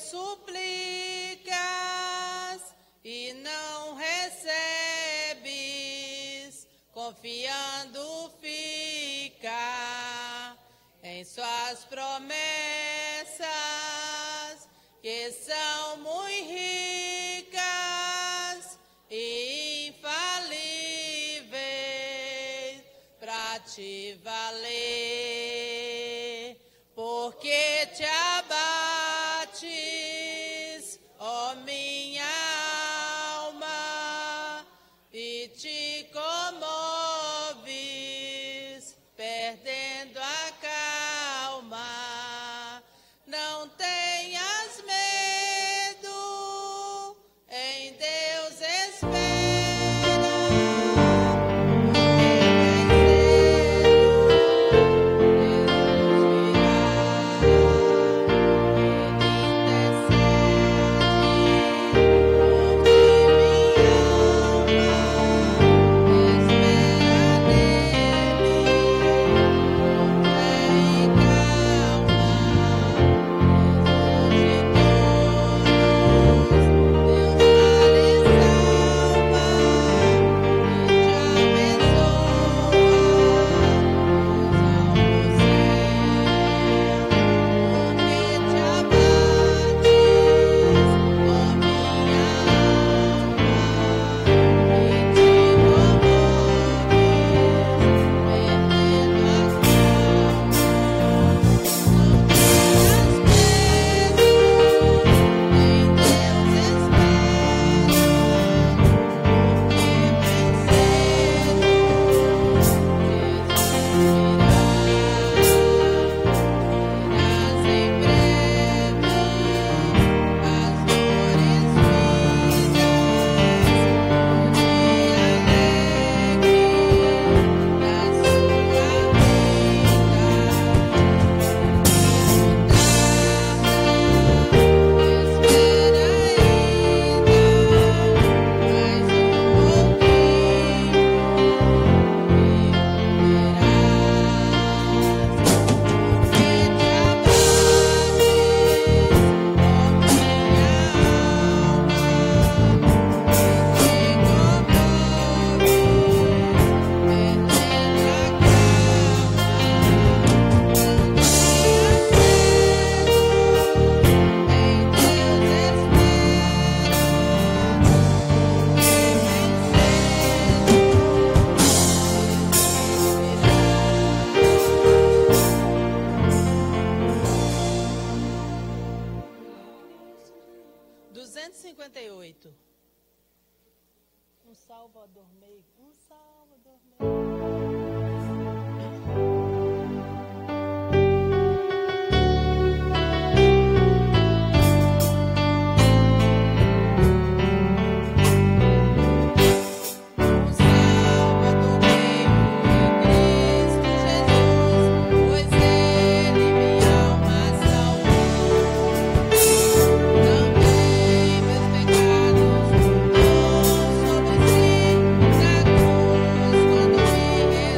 suplicas e não recebes, confiando fica em suas promessas, que são muito ricas e infalíveis para te valer, porque te abates, ó minha alma, e te comoves, perdendo a calma. Não tenhas medo, em Deus espera. Salvador meio, Salvador meus pecados sobre si, na cruz quando me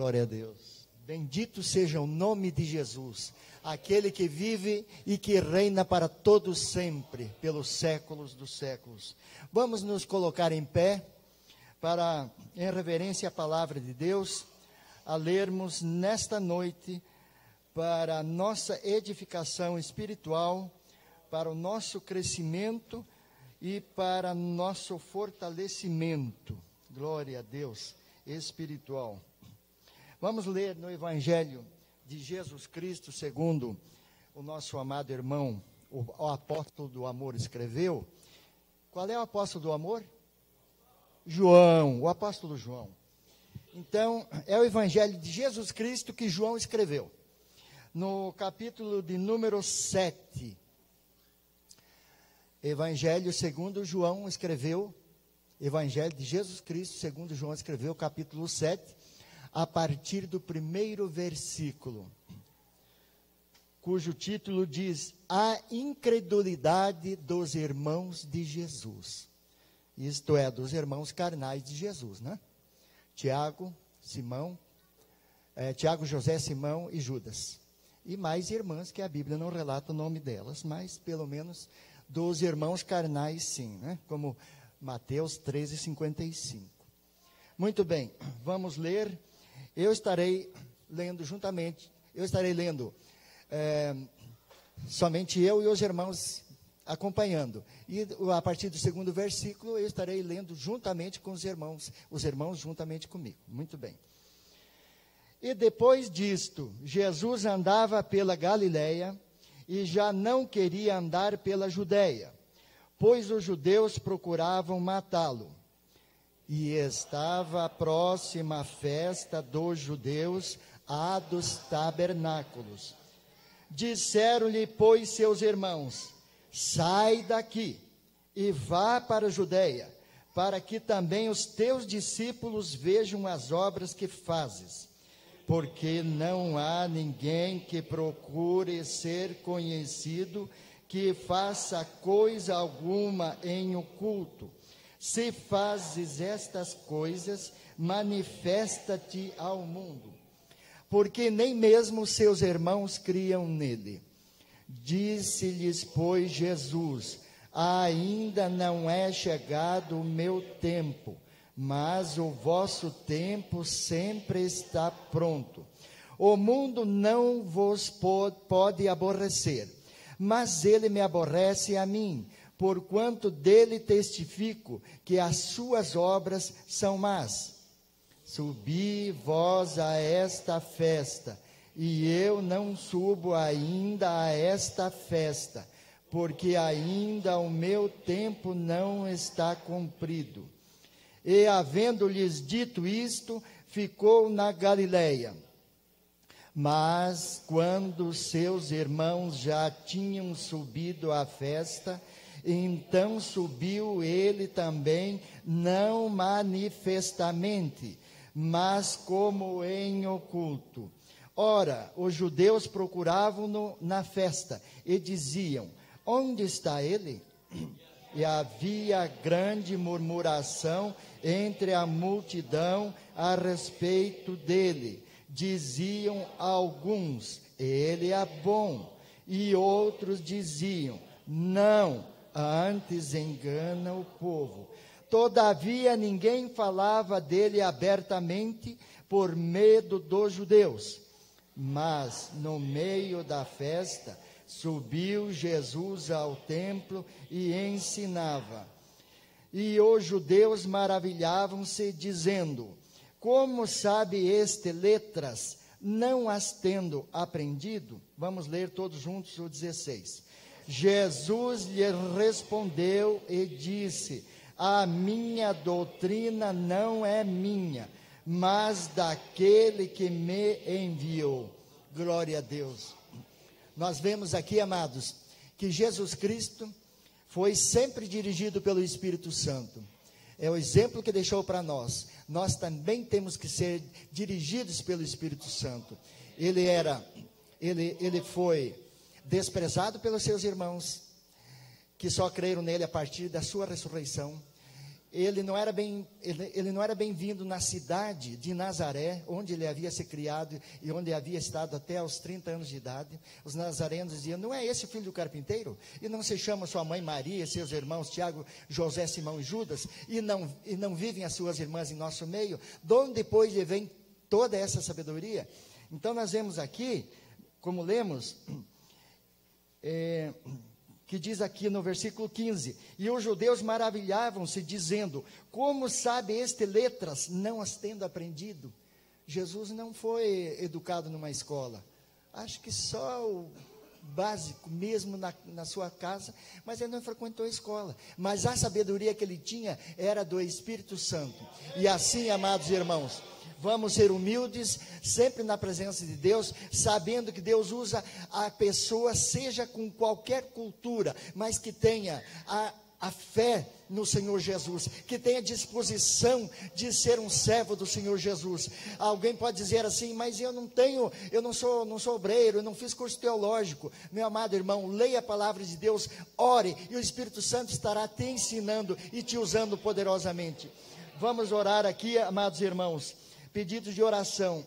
Glória a Deus. Bendito seja o nome de Jesus, aquele que vive e que reina para todos sempre, pelos séculos dos séculos. Vamos nos colocar em pé para, em reverência à palavra de Deus, a lermos nesta noite para a nossa edificação espiritual, para o nosso crescimento e para nosso fortalecimento. Glória a Deus, espiritual. Vamos ler no Evangelho de Jesus Cristo, segundo o nosso amado irmão, o apóstolo do amor, escreveu. Qual é o apóstolo do amor? João, o apóstolo João. Então, é o Evangelho de Jesus Cristo que João escreveu. No capítulo de número 7, Evangelho segundo João escreveu, Evangelho de Jesus Cristo segundo João escreveu, capítulo 7, a partir do primeiro versículo, cujo título diz: A incredulidade dos irmãos de Jesus. Isto é, dos irmãos carnais de Jesus, né? Tiago, José, Simão e Judas. E mais irmãs que a Bíblia não relata o nome delas, mas pelo menos dos irmãos carnais sim, né? Como Mateus 13:55. Muito bem, vamos ler. Eu estarei lendo somente eu e os irmãos acompanhando. E a partir do segundo versículo eu estarei lendo juntamente com os irmãos juntamente comigo. Muito bem. E depois disto, Jesus andava pela Galileia e já não queria andar pela Judeia, pois os judeus procuravam matá-lo. E estava próxima a festa dos judeus, a dos tabernáculos. Disseram-lhe, pois, seus irmãos: sai daqui e vá para a Judeia, para que também os teus discípulos vejam as obras que fazes. Porque não há ninguém que procure ser conhecido, que faça coisa alguma em oculto. Se fazes estas coisas, manifesta-te ao mundo. Porque nem mesmo seus irmãos criam nele. Disse-lhes, pois, Jesus: ainda não é chegado o meu tempo, mas o vosso tempo sempre está pronto. O mundo não vos pode aborrecer, mas ele me aborrece a mim, porquanto dele testifico que as suas obras são más. Subi vós a esta festa, e eu não subo ainda a esta festa, porque ainda o meu tempo não está cumprido. E, havendo-lhes dito isto, ficou na Galileia. Mas, quando seus irmãos já tinham subido à festa, então subiu ele também, não manifestamente, mas como em oculto. Ora, os judeus procuravam-no na festa e diziam: onde está ele? E havia grande murmuração entre a multidão a respeito dele. Diziam alguns: ele é bom, e outros diziam: não, antes engana o povo. Todavia ninguém falava dele abertamente por medo dos judeus. Mas no meio da festa subiu Jesus ao templo e ensinava. E os judeus maravilhavam-se, dizendo: como sabe este letras, não as tendo aprendido? Vamos ler todos juntos o 16. Jesus lhe respondeu e disse: a minha doutrina não é minha, mas daquele que me enviou. Glória a Deus. Nós vemos aqui, amados, que Jesus Cristo foi sempre dirigido pelo Espírito Santo. É o exemplo que deixou para nós. Nós também temos que ser dirigidos pelo Espírito Santo. Ele foi desprezado pelos seus irmãos, que só creram nele a partir da sua ressurreição. ele não era bem-vindo na cidade de Nazaré, onde ele havia se criado e onde havia estado até os 30 anos de idade. Os nazarenos diziam: não é esse o filho do carpinteiro? E não se chama sua mãe Maria, seus irmãos Tiago, José, Simão e Judas? E não vivem as suas irmãs em nosso meio? De onde depois lhe vem toda essa sabedoria? Então nós vemos aqui, como lemos, que diz aqui no versículo 15: e os judeus maravilhavam-se, dizendo: como sabe este letras, não as tendo aprendido? Jesus não foi educado numa escola, acho que só o básico mesmo na sua casa, mas ele não frequentou a escola. Mas a sabedoria que ele tinha era do Espírito Santo. E assim, amados irmãos, vamos ser humildes, sempre na presença de Deus, sabendo que Deus usa a pessoa, seja com qualquer cultura, mas que tenha a fé no Senhor Jesus, que tenha disposição de ser um servo do Senhor Jesus. Alguém pode dizer assim: mas eu não sou obreiro, eu não fiz curso teológico. Meu amado irmão, leia a palavra de Deus, ore, e o Espírito Santo estará te ensinando e te usando poderosamente. Vamos orar aqui, amados irmãos. Pedidos de oração.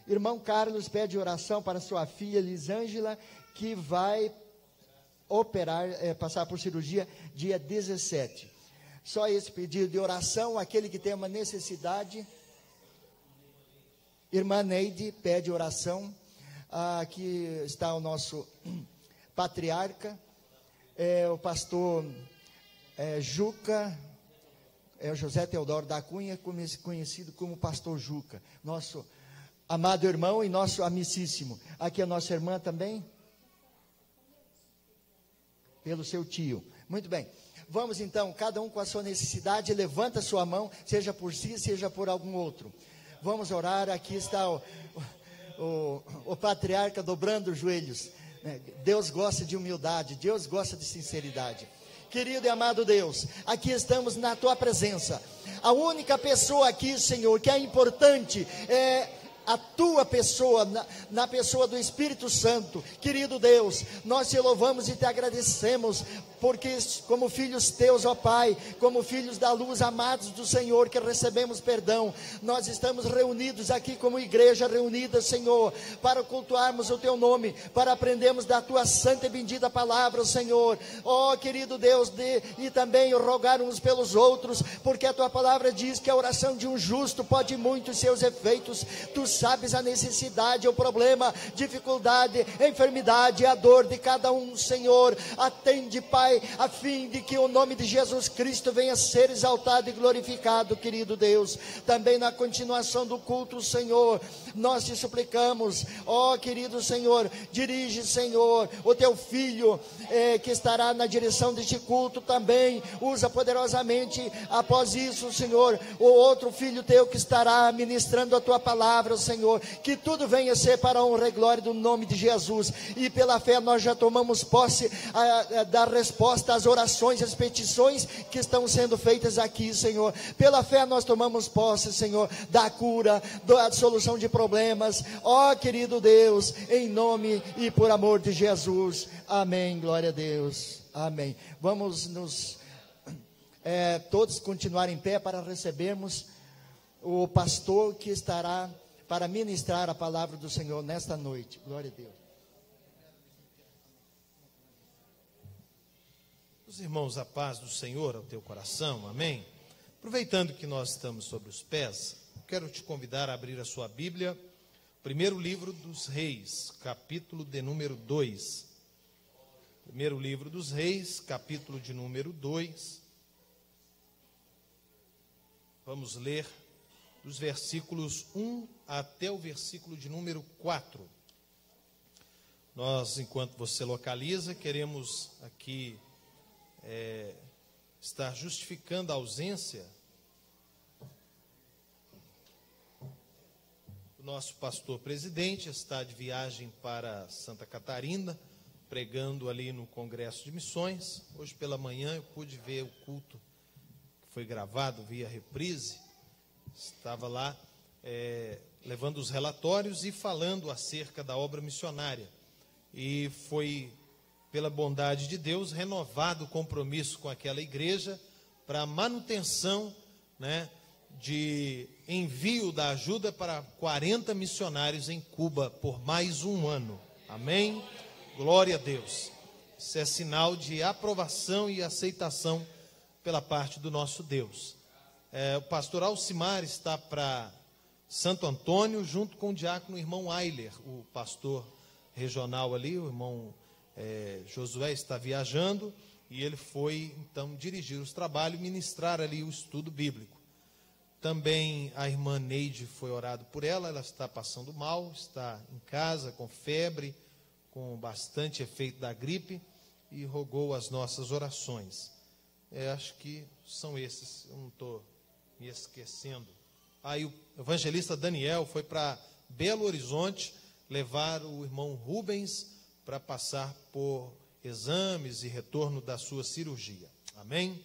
Irmão Carlos pede oração para sua filha Lisângela, que vai passar por cirurgia dia 17. Só esse pedido de oração. Aquele que tem uma necessidade. Irmã Neide pede oração. Aqui está o nosso patriarca, o pastor Juca, o José Teodoro da Cunha, conhecido como pastor Juca, nosso amado irmão e nosso amicíssimo. Aqui a nossa irmã também, pelo seu tio. Muito bem, vamos então, cada um com a sua necessidade, levanta a sua mão, seja por si, seja por algum outro. Vamos orar. Aqui está o patriarca dobrando os joelhos. Deus gosta de humildade, Deus gosta de sinceridade. Querido e amado Deus, aqui estamos na tua presença. A única pessoa aqui, Senhor, que é importante é a tua pessoa, na pessoa do Espírito Santo. Querido Deus, nós te louvamos e te agradecemos, porque como filhos teus, ó Pai, como filhos da luz, amados do Senhor, que recebemos perdão, nós estamos reunidos aqui como igreja reunida, Senhor, para cultuarmos o teu nome, para aprendermos da tua santa e bendita palavra, Senhor. Ó querido Deus, e também rogar uns pelos outros, porque a tua palavra diz que a oração de um justo pode muito seus efeitos. Tu sabes a necessidade, o problema, dificuldade, enfermidade, a dor de cada um, Senhor. Atende, Pai, a fim de que o nome de Jesus Cristo venha ser exaltado e glorificado, querido Deus. Também na continuação do culto, Senhor, nós te suplicamos, ó querido Senhor, dirige, Senhor, o teu filho que estará na direção deste culto também, usa poderosamente após isso, Senhor, o outro filho teu que estará ministrando a tua palavra, Senhor, que tudo venha ser para a honra e glória do nome de Jesus. E pela fé nós já tomamos posse da resposta às orações, às petições que estão sendo feitas aqui, Senhor. Pela fé nós tomamos posse, Senhor, da cura, da solução de problemas, ó querido Deus, em nome e por amor de Jesus. Amém, glória a Deus, amém. Vamos todos continuar em pé para recebermos o pastor que estará para ministrar a palavra do Senhor nesta noite. Glória a Deus. Os irmãos, a paz do Senhor ao teu coração, amém? Aproveitando que nós estamos sobre os pés, quero te convidar a abrir a sua Bíblia, primeiro livro dos Reis, capítulo de número 2. Primeiro livro dos Reis, capítulo de número 2. Vamos ler dos versículos 1 até o versículo de número 4. Nós, enquanto você localiza, queremos aqui estar justificando a ausência do nosso pastor presidente. Está de viagem para Santa Catarina, pregando ali no Congresso de Missões. Hoje pela manhã eu pude ver o culto que foi gravado via reprise. Estava lá levando os relatórios e falando acerca da obra missionária. E foi, pela bondade de Deus, renovado o compromisso com aquela igreja para a manutenção, né, de envio da ajuda para 40 missionários em Cuba por mais um ano. Amém? Glória a Deus. Isso é sinal de aprovação e aceitação pela parte do nosso Deus. O pastor Alcimar está para Santo Antônio, junto com o diácono irmão Ailer, o pastor regional ali, o irmão Josué está viajando, e ele foi, então, dirigir os trabalhos e ministrar ali o estudo bíblico. Também a irmã Neide foi orado por ela está passando mal, está em casa com febre, com bastante efeito da gripe, e rogou as nossas orações. Acho que são esses, eu não estou me esquecendo. Aí o evangelista Daniel foi para Belo Horizonte levar o irmão Rubens para passar por exames e retorno da sua cirurgia. Amém?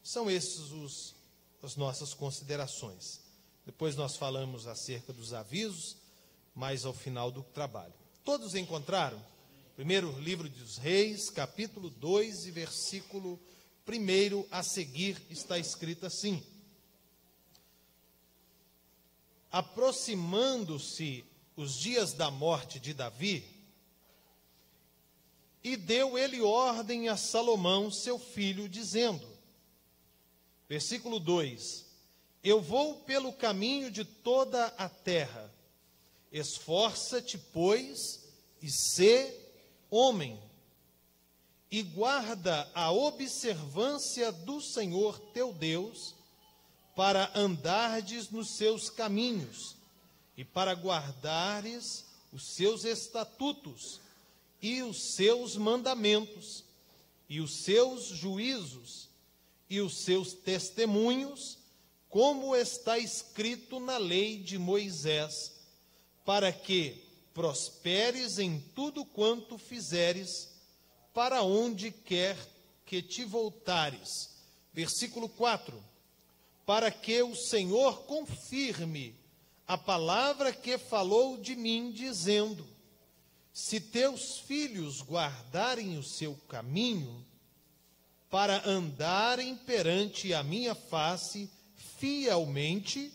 São esses as nossas considerações. Depois nós falamos acerca dos avisos, mais ao final do trabalho. Todos encontraram? Primeiro livro dos Reis, capítulo 2 e versículo 1 a seguir, está escrito assim: aproximando-se os dias da morte de Davi, e deu ele ordem a Salomão, seu filho, dizendo, versículo 2: eu vou pelo caminho de toda a terra, esforça-te, pois, e sê homem, e guarda a observância do Senhor teu Deus, para andardes nos seus caminhos, e para guardares os seus estatutos, e os seus mandamentos, e os seus juízos, e os seus testemunhos, como está escrito na lei de Moisés, para que prosperes em tudo quanto fizeres, para onde quer que te voltares. Versículo 4: para que o Senhor confirme a palavra que falou de mim, dizendo, se teus filhos guardarem o seu caminho, para andarem perante a minha face fielmente,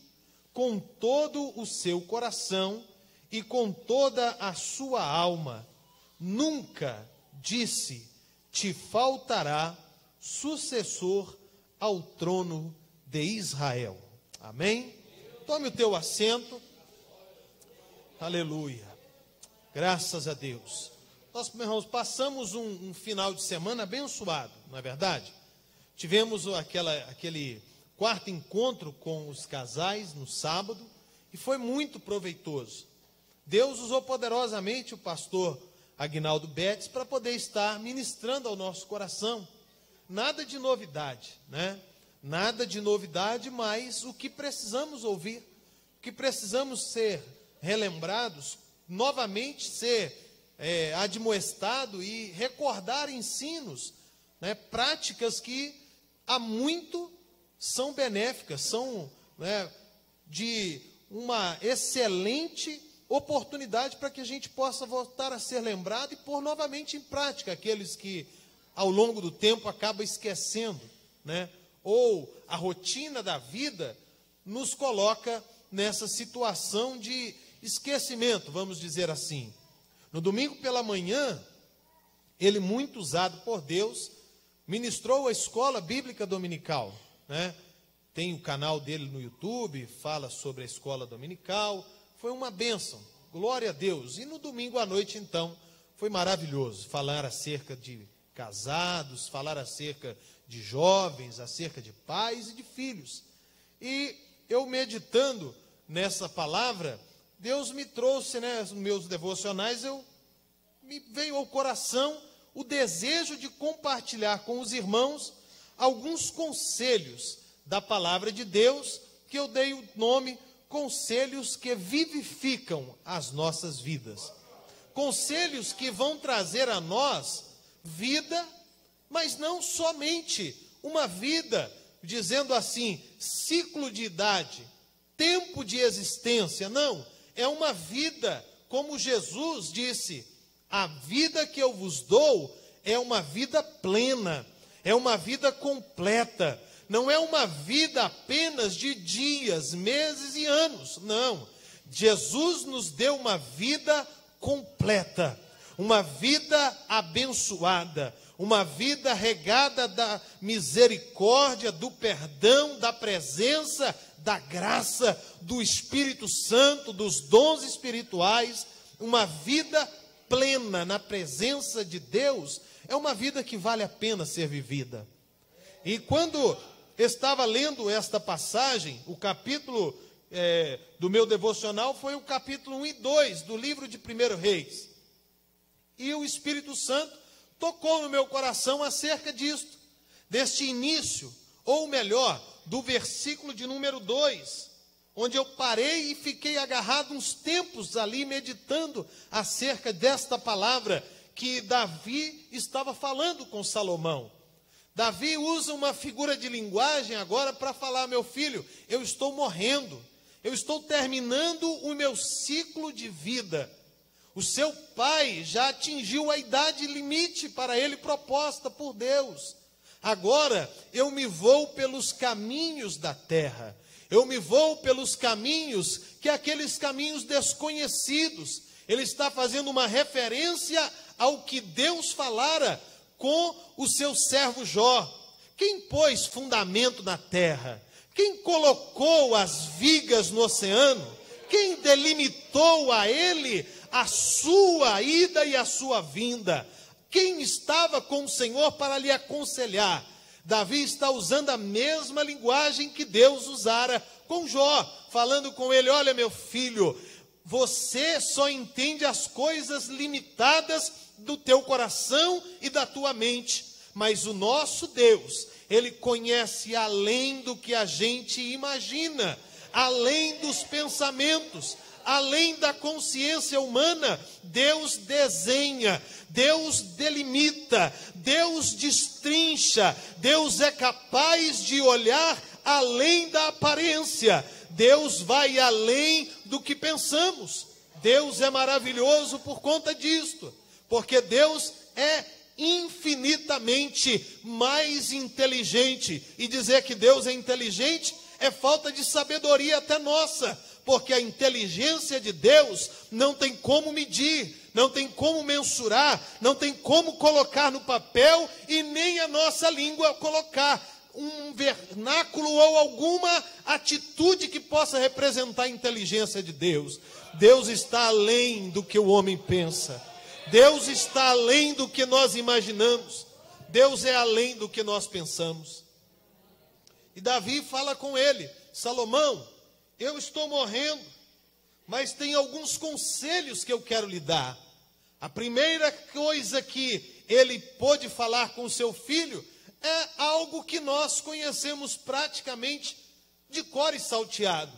com todo o seu coração e com toda a sua alma, nunca, disse, te faltará sucessor ao trono de Israel. Amém? Tome o teu assento. Aleluia. Graças a Deus. Nós, meus irmãos, passamos um final de semana abençoado, não é verdade? Tivemos aquele quarto encontro com os casais no sábado e foi muito proveitoso. Deus usou poderosamente o pastor Aguinaldo Betes para poder estar ministrando ao nosso coração. Nada de novidade, né? Nada de novidade, mas o que precisamos ouvir, o que precisamos ser relembrados, novamente ser admoestado e recordar ensinos, né, práticas que há muito são benéficas, são, né, de uma excelente oportunidade para que a gente possa voltar a ser lembrado e pôr novamente em prática aqueles que ao longo do tempo acaba esquecendo, né? Ou a rotina da vida nos coloca nessa situação de esquecimento, vamos dizer assim. No domingo pela manhã, ele, muito usado por Deus, ministrou a escola bíblica dominical, né? Tem o canal dele no YouTube, fala sobre a escola dominical. Foi uma bênção, glória a Deus. E no domingo à noite, então, foi maravilhoso falar acerca de casados, falar acerca de jovens, acerca de pais e de filhos. E eu, meditando nessa palavra, Deus me trouxe, né, nos meus devocionais, me veio ao coração o desejo de compartilhar com os irmãos alguns conselhos da palavra de Deus, que eu dei o nome conselhos que vivificam as nossas vidas. Conselhos que vão trazer a nós vida, mas não somente uma vida, dizendo assim, ciclo de idade, tempo de existência, não. É uma vida, como Jesus disse, a vida que eu vos dou é uma vida plena, é uma vida completa. não é uma vida apenas de dias, meses e anos. Não. Jesus nos deu uma vida completa, uma vida abençoada, uma vida regada da misericórdia, do perdão, da presença, da graça, do Espírito Santo, dos dons espirituais. Uma vida plena na presença de Deus é uma vida que vale a pena ser vivida. E quando estava lendo esta passagem, o capítulo do meu devocional foi o capítulo 1 e 2 do livro de 1 Reis. E o Espírito Santo tocou no meu coração acerca disto, deste início, ou melhor, do versículo de número 2, onde eu parei e fiquei agarrado uns tempos ali meditando acerca desta palavra que Davi estava falando com Salomão. Davi usa uma figura de linguagem agora para falar: meu filho, eu estou morrendo, eu estou terminando o meu ciclo de vida. O seu pai já atingiu a idade limite para ele proposta por Deus. Agora eu me vou pelos caminhos da terra, eu me vou pelos caminhos que aqueles caminhos desconhecidos. Ele está fazendo uma referência ao que Deus falara com o seu servo Jó. Quem pôs fundamento na terra? Quem colocou as vigas no oceano? Quem delimitou a ele a sua ida e a sua vinda? Quem estava com o Senhor para lhe aconselhar? Davi está usando a mesma linguagem que Deus usara com Jó, falando com ele: olha, meu filho, você só entende as coisas limitadas do teu coração e da tua mente, mas o nosso Deus, Ele conhece além do que a gente imagina, além dos pensamentos, além da consciência humana. Deus desenha, Deus delimita, Deus destrincha, Deus é capaz de olhar além da aparência, Deus vai além do que pensamos. Deus é maravilhoso por conta disto, porque Deus é infinitamente mais inteligente, e dizer que Deus é inteligente é falta de sabedoria até nossa, porque a inteligência de Deus não tem como medir, não tem como mensurar, não tem como colocar no papel e nem a nossa língua colocar um vernáculo ou alguma atitude que possa representar a inteligência de Deus. Deus está além do que o homem pensa, Deus está além do que nós imaginamos, Deus é além do que nós pensamos. E Davi fala com ele: Salomão, eu estou morrendo, mas tem alguns conselhos que eu quero lhe dar. A primeira coisa que ele pôde falar com seu filho é algo que nós conhecemos praticamente de cor e salteado.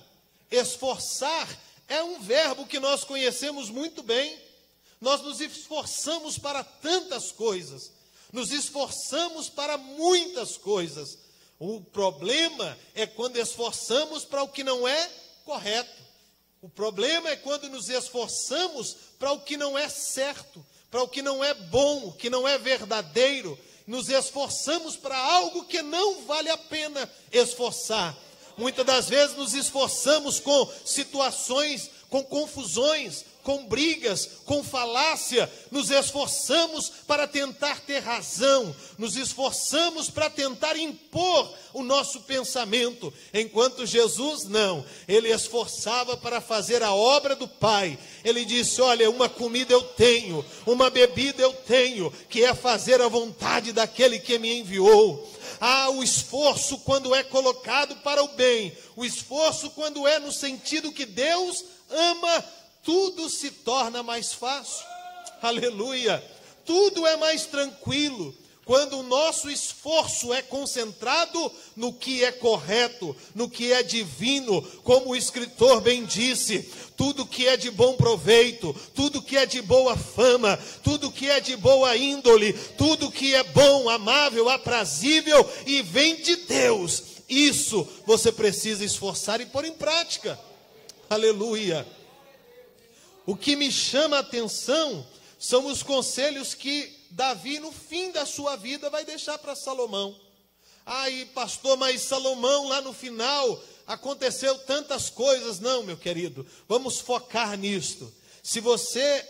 Esforçar é um verbo que nós conhecemos muito bem. Nós nos esforçamos para tantas coisas, nos esforçamos para muitas coisas. O problema é quando esforçamos para o que não é correto. O problema é quando nos esforçamos para o que não é certo, para o que não é bom, o que não é verdadeiro. Nos esforçamos para algo que não vale a pena esforçar. Muitas das vezes nos esforçamos com situações, com confusões, com brigas, com falácia, nos esforçamos para tentar ter razão, nos esforçamos para tentar impor o nosso pensamento, enquanto Jesus não, ele esforçava para fazer a obra do Pai. Ele disse: olha, uma comida eu tenho, uma bebida eu tenho, que é fazer a vontade daquele que me enviou. O esforço quando é colocado para o bem, o esforço quando é no sentido que Deus ama, tudo se torna mais fácil. Aleluia! Tudo é mais tranquilo quando o nosso esforço é concentrado no que é correto, no que é divino. Como o escritor bem disse: tudo que é de bom proveito, tudo que é de boa fama, tudo que é de boa índole, tudo que é bom, amável, aprazível e vem de Deus, isso você precisa esforçar e pôr em prática. Aleluia! O que me chama a atenção são os conselhos que Davi, no fim da sua vida, vai deixar para Salomão. Ai, pastor, mas Salomão lá no final aconteceu tantas coisas. Não, meu querido, vamos focar nisto. Se você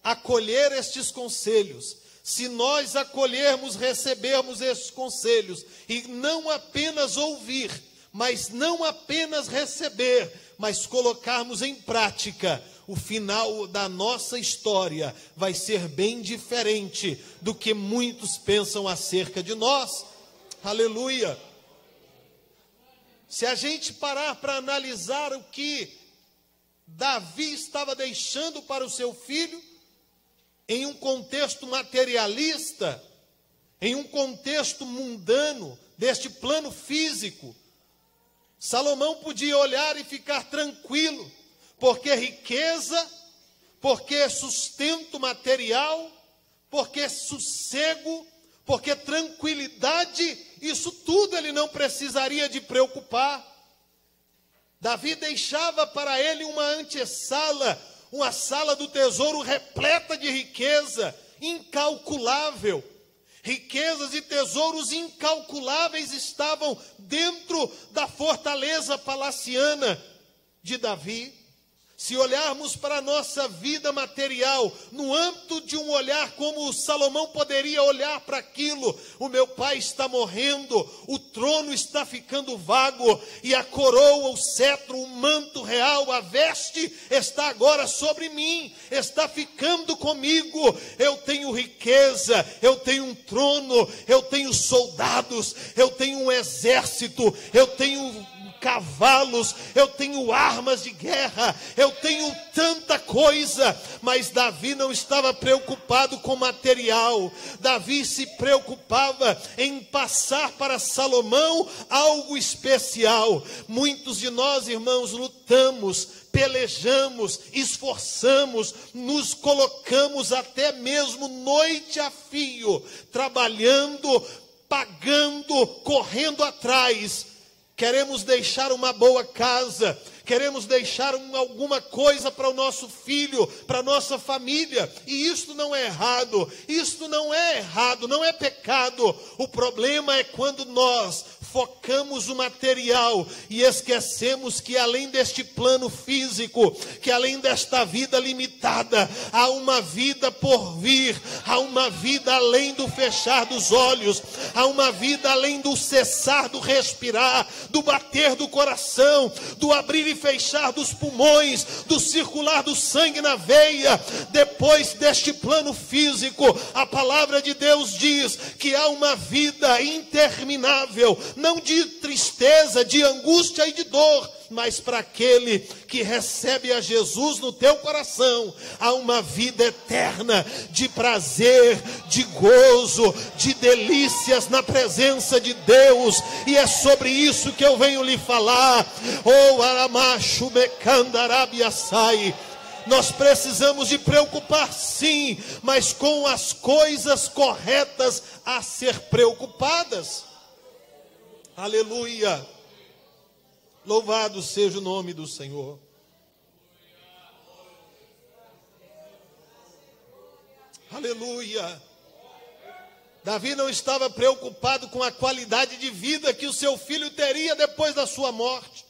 acolher estes conselhos, se nós acolhermos, recebermos estes conselhos, e não apenas ouvir, mas não apenas receber, mas colocarmos em prática, o final da nossa história vai ser bem diferente do que muitos pensam acerca de nós. Aleluia! Se a gente parar para analisar o que Davi estava deixando para o seu filho, em um contexto materialista, em um contexto mundano, deste plano físico, Salomão podia olhar e ficar tranquilo, porque riqueza, porque sustento material, porque sossego, porque tranquilidade, isso tudo ele não precisaria de preocupar. Davi deixava para ele uma antessala, uma sala do tesouro repleta de riqueza, incalculável. Riquezas e tesouros incalculáveis estavam dentro da fortaleza palaciana de Davi. Se olharmos para a nossa vida material, no âmbito de um olhar como Salomão poderia olhar para aquilo, o meu pai está morrendo, o trono está ficando vago, e a coroa, o cetro, o manto real, a veste está agora sobre mim, está ficando comigo. Eu tenho riqueza, eu tenho um trono, eu tenho soldados, eu tenho um exército, eu tenho cavalos, eu tenho armas de guerra, eu tenho tanta coisa. Mas Davi não estava preocupado com material. Davi se preocupava em passar para Salomão algo especial. Muitos de nós, irmãos, lutamos, pelejamos, esforçamos, nos colocamos até mesmo noite a fio, trabalhando, pagando, correndo atrás. Queremos deixar uma boa casa, queremos deixar alguma coisa para o nosso filho, para a nossa família. E isto não é errado, isto não é errado, não é pecado. O problema é quando nós focamos o material e esquecemos que além deste plano físico, que além desta vida limitada, há uma vida por vir, há uma vida além do fechar dos olhos, há uma vida além do cessar do respirar, do bater do coração, do abrir e fechar dos pulmões, do circular do sangue na veia. Depois deste plano físico, a palavra de Deus diz que há uma vida interminável, não de tristeza, de angústia e de dor, mas para aquele que recebe a Jesus no teu coração, há uma vida eterna de prazer, de gozo, de delícias na presença de Deus. E é sobre isso que eu venho lhe falar. Oh, aramacho mecandarabiaçai. Nós precisamos de preocupar, sim, mas com as coisas corretas a ser preocupadas. Aleluia! Louvado seja o nome do Senhor. Aleluia! Davi não estava preocupado com a qualidade de vida que o seu filho teria depois da sua morte.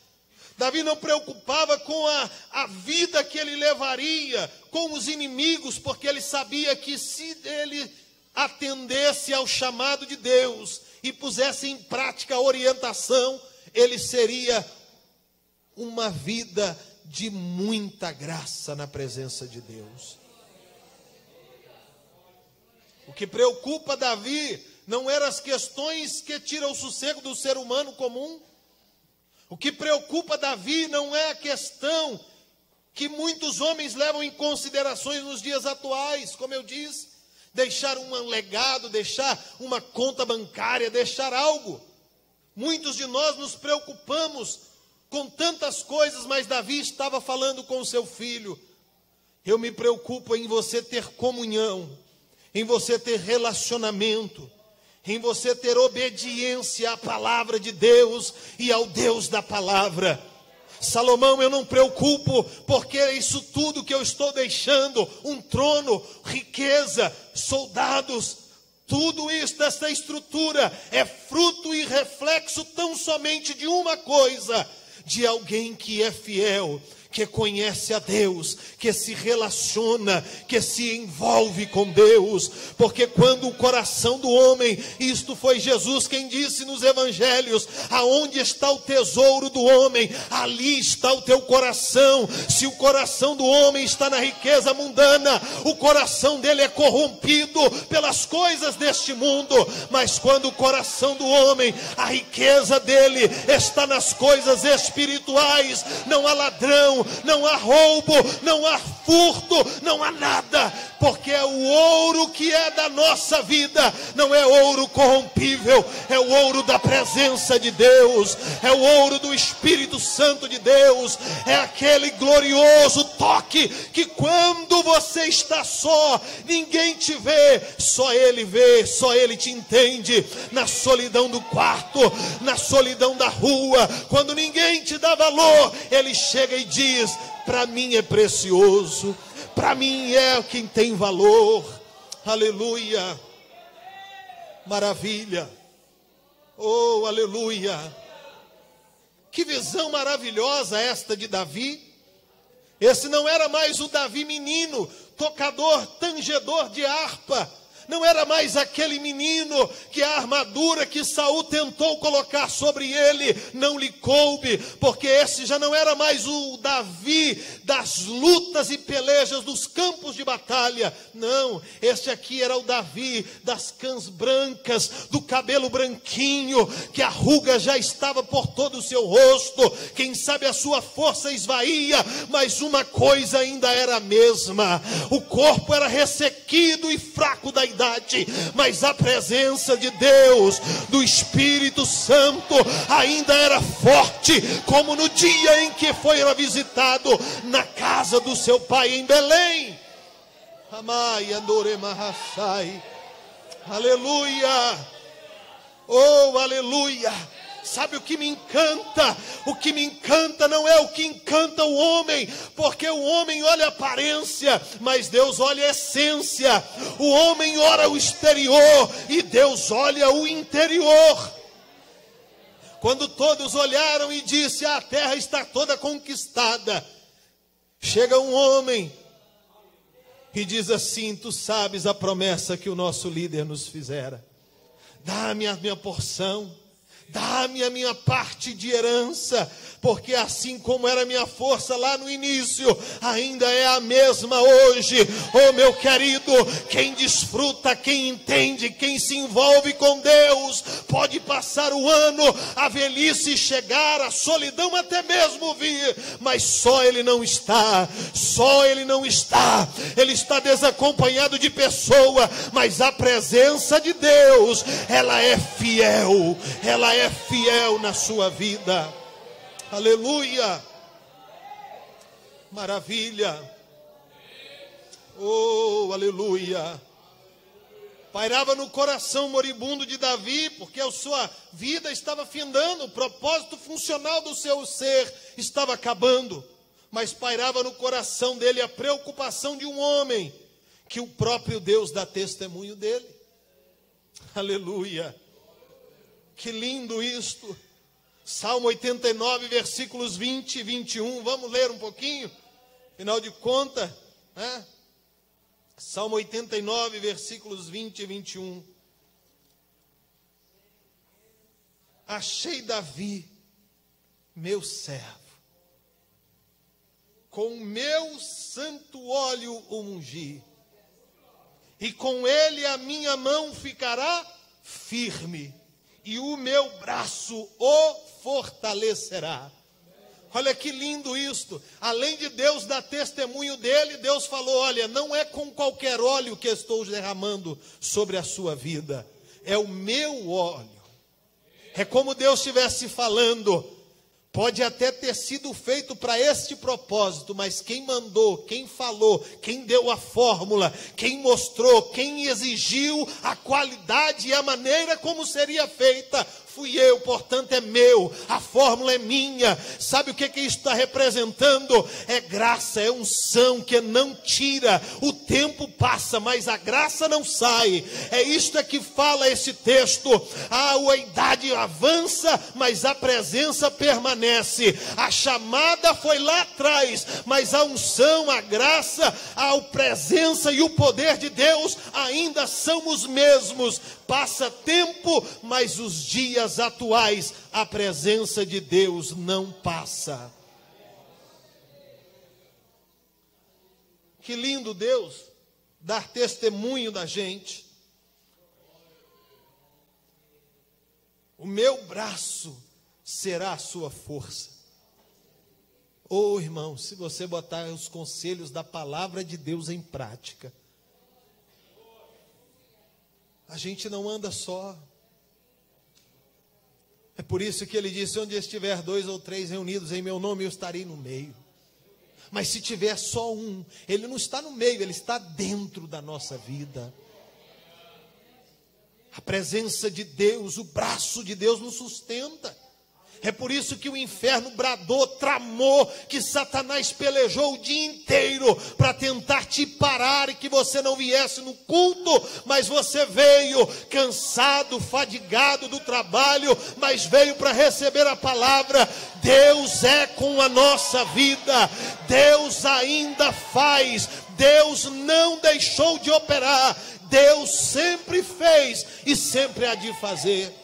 Davi não preocupava com a vida que ele levaria com os inimigos, porque ele sabia que se ele atendesse ao chamado de Deus e pusesse em prática a orientação, ele seria uma vida de muita graça na presença de Deus. O que preocupa Davi não eram as questões que tiram o sossego do ser humano comum. O que preocupa Davi não é a questão que muitos homens levam em considerações nos dias atuais, como eu disse, deixar um legado, deixar uma conta bancária, deixar algo. Muitos de nós nos preocupamos com tantas coisas, mas Davi estava falando com o seu filho. Eu me preocupo em você ter comunhão, em você ter relacionamento, em você ter obediência à palavra de Deus e ao Deus da palavra. Salomão, eu não preocupo, porque isso tudo que eu estou deixando, um trono, riqueza, soldados, Tudo isso, essa estrutura, é fruto e reflexo tão somente de uma coisa: de alguém que é fiel, que conhece a Deus, que se relaciona, que se envolve com Deus. Porque quando o coração do homem, isto foi Jesus quem disse nos evangelhos: aonde está o tesouro do homem, ali está o teu coração. Se o coração do homem está na riqueza mundana, o coração dele é corrompido pelas coisas deste mundo. Mas quando o coração do homem, a riqueza dele está nas coisas espirituais, não há ladrão, não há roubo, não há furto, não há nada, porque é o ouro que é da nossa vida, não é ouro corrompível, é o ouro da presença de Deus, é o ouro do Espírito Santo de Deus, é aquele glorioso toque que quando você está só, ninguém te vê, só Ele te entende, na solidão do quarto, na solidão da rua, quando ninguém te dá valor, Ele chega e diz: para mim é precioso, para mim é quem tem valor. Aleluia, maravilha, oh aleluia. Que visão maravilhosa esta de Davi. Esse não era mais o Davi menino, tocador, tangedor de harpa. Não era mais aquele menino que a armadura que Saul tentou colocar sobre ele não lhe coube, porque esse já não era mais o Davi das lutas e pelejas dos campos de batalha. Não, este aqui era o Davi das cãs brancas, do cabelo branquinho, que a ruga já estava por todo o seu rosto. Quem sabe a sua força esvaía, mas uma coisa ainda era a mesma: o corpo era ressequido e fraco da idade, mas a presença de Deus, do Espírito Santo, ainda era forte, como no dia em que foi visitado na casa do seu pai em Belém. Aleluia, oh aleluia. Sabe o que me encanta? O que me encanta não é o que encanta o homem, porque o homem olha a aparência, mas Deus olha a essência. O homem olha o exterior e Deus olha o interior. Quando todos olharam e disse: a terra está toda conquistada, chega um homem e diz assim: tu sabes a promessa que o nosso líder nos fizera, dá-me a minha porção, dá-me a minha parte de herança, porque assim como era a minha força lá no início, ainda é a mesma hoje. Oh meu querido, quem desfruta, quem entende, quem se envolve com Deus, pode passar o ano, a velhice chegar, a solidão até mesmo vir, mas só ele não está, ele está desacompanhado de pessoa, mas a presença de Deus, ela é fiel na sua vida. Aleluia, maravilha, oh aleluia. Pairava no coração moribundo de Davi, porque a sua vida estava findando, o propósito funcional do seu ser estava acabando, mas pairava no coração dele a preocupação de um homem, que o próprio Deus dá testemunho dele. Aleluia, que lindo isto. Salmo 89, versículos 20 e 21, vamos ler um pouquinho, afinal de contas, né? Salmo 89, versículos 20 e 21. Achei Davi, meu servo, com meu santo óleo o ungi, e com ele a minha mão ficará firme, e o meu braço o fortalecerá. Olha que lindo isto. Além de Deus dar testemunho dele, Deus falou: olha, não é com qualquer óleo que estou derramando sobre a sua vida, é o meu óleo. É como Deus estivesse falando: Pode até ter sido feito para este propósito, mas quem mandou, quem falou, quem deu a fórmula, quem mostrou, quem exigiu a qualidade e a maneira como seria feita, fui eu, portanto é meu, a fórmula é minha. Sabe o que isso está representando? É graça, é unção que não tira. O tempo passa, mas a graça não sai. É isto que fala esse texto. A idade avança, mas a presença permanece. A chamada foi lá atrás, mas a unção, a graça, a presença e o poder de Deus ainda são os mesmos. Passa tempo, mas os dias atuais, a presença de Deus não passa. Que lindo Deus dar testemunho da gente. O meu braço será a sua força. Oh, irmão, se você botar os conselhos da palavra de Deus em prática, a gente não anda só. É por isso que ele disse: onde estiver 2 ou 3 reunidos em meu nome, eu estarei no meio. Mas se tiver só um, ele não está no meio, ele está dentro da nossa vida. A presença de Deus, o braço de Deus nos sustenta. É por isso que o inferno bradou, tramou, que Satanás pelejou o dia inteiro para tentar te parar e que você não viesse no culto, mas você veio cansado, fadigado do trabalho, mas veio para receber a palavra. Deus é com a nossa vida, Deus ainda faz, Deus não deixou de operar, Deus sempre fez e sempre há de fazer.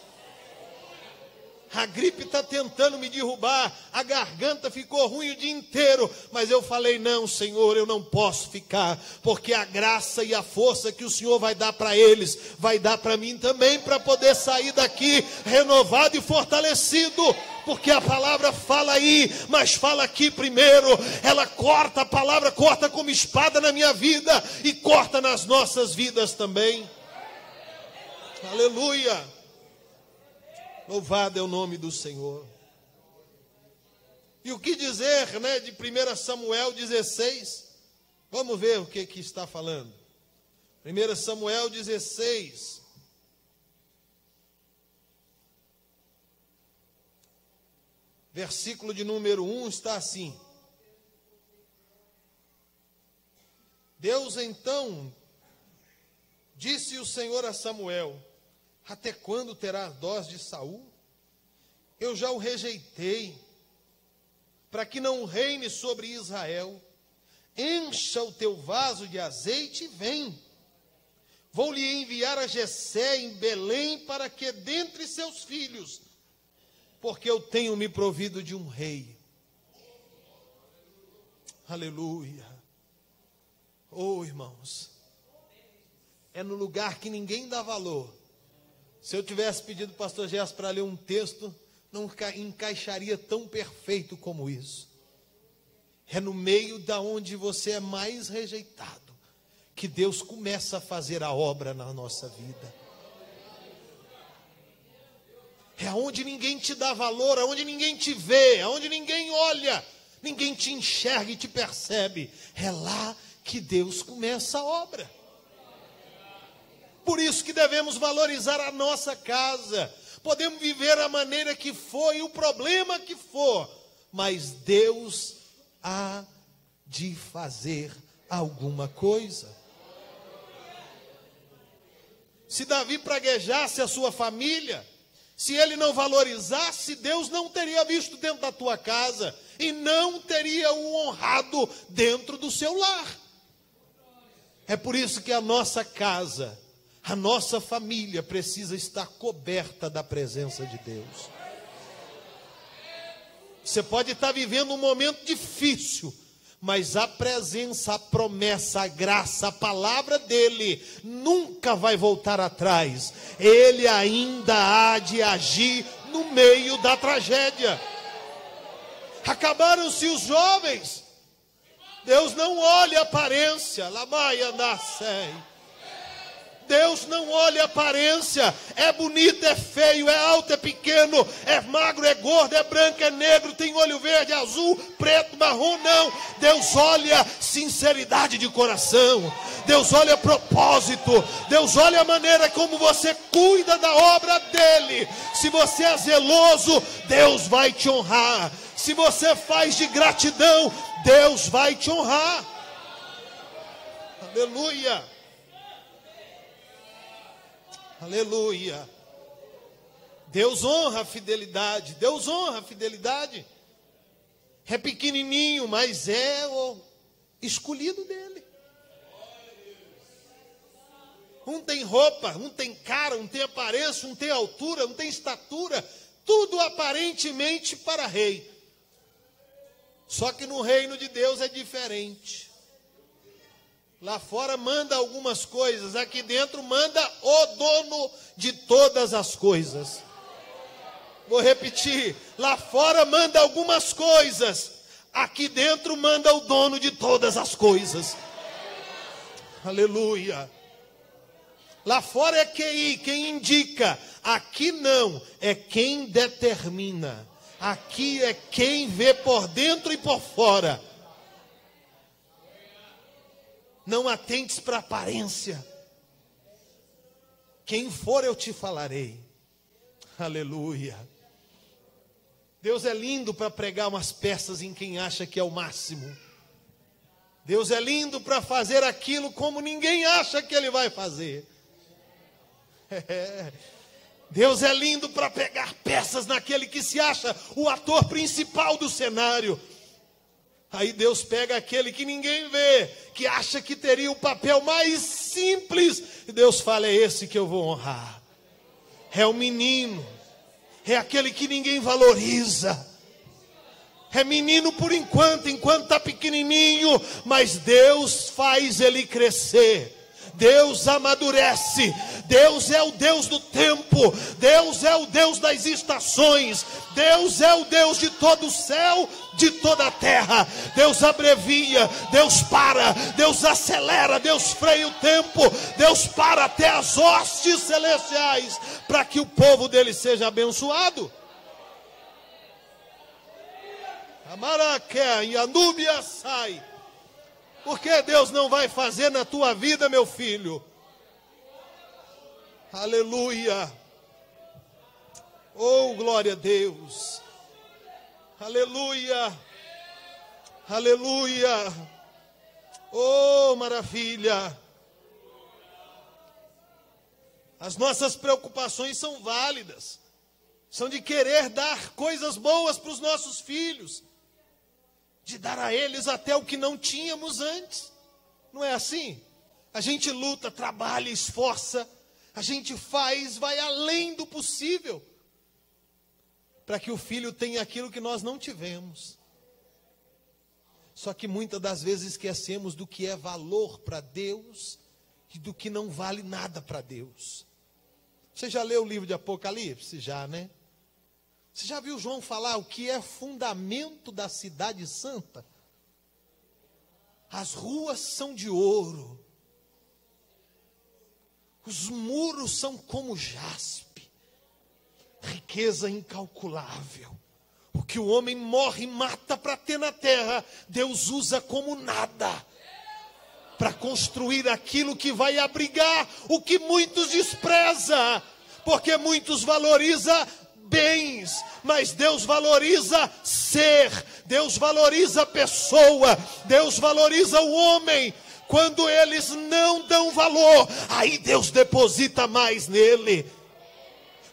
A gripe está tentando me derrubar, a garganta ficou ruim o dia inteiro, mas eu falei: não, Senhor, eu não posso ficar, porque a graça e a força que o Senhor vai dar para eles, vai dar para mim também, para poder sair daqui renovado e fortalecido, porque a palavra fala aí, mas fala aqui primeiro. Ela corta, a palavra corta como espada na minha vida e corta nas nossas vidas também. Aleluia. Louvado é o nome do Senhor. E o que dizer, de 1 Samuel 16? Vamos ver o que está falando. 1 Samuel 16. Versículo de número 1 está assim. Deus então disse o Senhor a Samuel: até quando terás dó de Saul? Eu já o rejeitei, para que não reine sobre Israel. Encha o teu vaso de azeite e vem. Vou-lhe enviar a Jessé em Belém, para que dentre seus filhos, porque eu tenho me provido de um rei. Aleluia. Oh, irmãos, é no lugar que ninguém dá valor. Se eu tivesse pedido para o pastor Gerson para ler um texto, não encaixaria tão perfeito como isso. É no meio da onde você é mais rejeitado que Deus começa a fazer a obra na nossa vida. É onde ninguém te dá valor, aonde ninguém te vê, aonde ninguém olha, ninguém te enxerga e te percebe. É lá que Deus começa a obra. Por isso que devemos valorizar a nossa casa. Podemos viver a maneira que for e o problema que for, mas Deus há de fazer alguma coisa. Se Davi praguejasse a sua família, se ele não valorizasse, Deus não teria visto dentro da tua casa e não teria o honrado dentro do seu lar. É por isso que a nossa casa, a nossa família precisa estar coberta da presença de Deus. Você pode estar vivendo um momento difícil, mas a presença, a promessa, a graça, a palavra dele nunca vai voltar atrás. Ele ainda há de agir no meio da tragédia. Acabaram-se os jovens. Deus não olha a aparência. Lamaia nascei. Deus não olha a aparência, é bonito, é feio, é alto, é pequeno, é magro, é gordo, é branco, é negro, tem olho verde, azul, preto, marrom, não. Deus olha sinceridade de coração, Deus olha propósito, Deus olha a maneira como você cuida da obra dele. Se você é zeloso, Deus vai te honrar. Se você faz de gratidão, Deus vai te honrar. Aleluia. Aleluia. Deus honra a fidelidade. Deus honra a fidelidade. É pequenininho, mas é o escolhido dele. Um tem roupa, um tem cara, um tem aparência, um tem altura, um tem estatura. Tudo aparentemente para rei. Só que no reino de Deus é diferente. Lá fora manda algumas coisas, aqui dentro manda o dono de todas as coisas. Vou repetir, lá fora manda algumas coisas, aqui dentro manda o dono de todas as coisas. Aleluia. Lá fora é QI, quem indica, aqui não, é quem determina. Aqui é quem vê por dentro e por fora. Não atentes para a aparência. Quem for eu te falarei. Aleluia. Deus é lindo para pregar umas peças em quem acha que é o máximo. Deus é lindo para fazer aquilo como ninguém acha que Ele vai fazer. Deus é lindo para pegar peças naquele que se acha o ator principal do cenário. Aí Deus pega aquele que ninguém vê, que acha que teria o papel mais simples, e Deus fala, é esse que eu vou honrar. É o menino, é aquele que ninguém valoriza. É menino por enquanto está pequenininho, mas Deus faz ele crescer. Deus amadurece. Deus é o Deus do tempo. Deus é o Deus das estações. Deus é o Deus de todo o céu, de toda a terra. Deus abrevia, Deus para, Deus acelera, Deus freia o tempo. Deus para até as hostes celestiais, para que o povo dele seja abençoado. Amaraqué, e a Núbia sai. Por que Deus não vai fazer na tua vida, meu filho? Aleluia. Oh, glória a Deus. Aleluia. Aleluia. Oh, maravilha. As nossas preocupações são válidas. São de querer dar coisas boas para os nossos filhos. De dar a eles até o que não tínhamos antes. Não é assim? A gente luta, trabalha, esforça. A gente faz, vai além do possível. Para que o filho tenha aquilo que nós não tivemos. Só que muitas das vezes esquecemos do que é valor para Deus e do que não vale nada para Deus. Você já leu o livro de Apocalipse? Já, né? Você já viu João falar o que é fundamento da cidade santa? As ruas são de ouro. Os muros são como jaspe. Riqueza incalculável. O que o homem morre e mata para ter na terra, Deus usa como nada. Para construir aquilo que vai abrigar o que muitos desprezam. Porque muitos valorizam bens, mas Deus valoriza ser, Deus valoriza a pessoa, Deus valoriza o homem. Quando eles não dão valor, aí Deus deposita mais nele.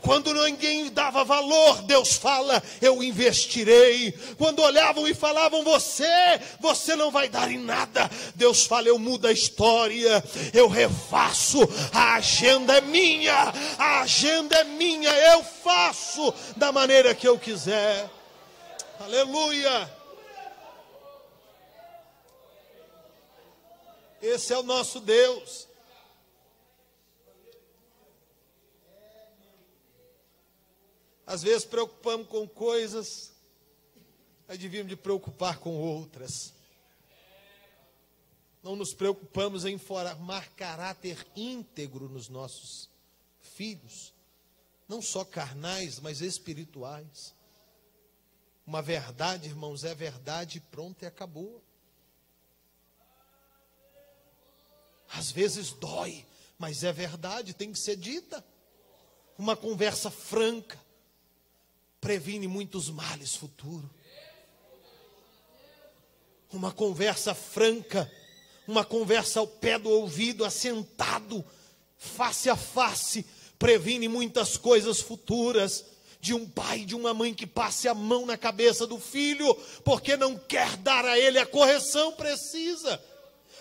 Quando ninguém dava valor, Deus fala, eu investirei. Quando olhavam e falavam, você não vai dar em nada, Deus fala, eu mudo a história, eu refaço, a agenda é minha, eu faço da maneira que eu quiser. Aleluia. Esse é o nosso Deus. Às vezes preocupamos com coisas, mas devíamos de preocupar com outras. não nos preocupamos em formar caráter íntegro nos nossos filhos, não só carnais, mas espirituais. Uma verdade, irmãos, é verdade, pronto e acabou. Às vezes dói, mas é verdade, tem que ser dita. Uma conversa franca previne muitos males futuros. Uma conversa franca, uma conversa ao pé do ouvido, assentado, face a face, previne muitas coisas futuras. De um pai e de uma mãe que passe a mão na cabeça do filho, porque não quer dar a ele a correção precisa.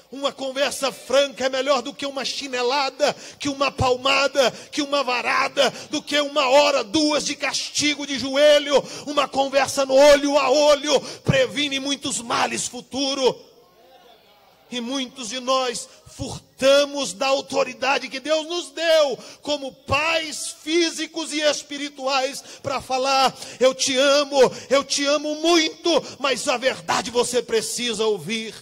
Uma conversa franca é melhor do que uma chinelada, que uma palmada, que uma varada, do que 1 hora, 2 de castigo de joelho. Uma conversa no olho a olho previne muitos males futuros. E muitos de nós furtamos da autoridade que Deus nos deu, como pais físicos e espirituais, para falar: eu te amo muito, mas a verdade você precisa ouvir.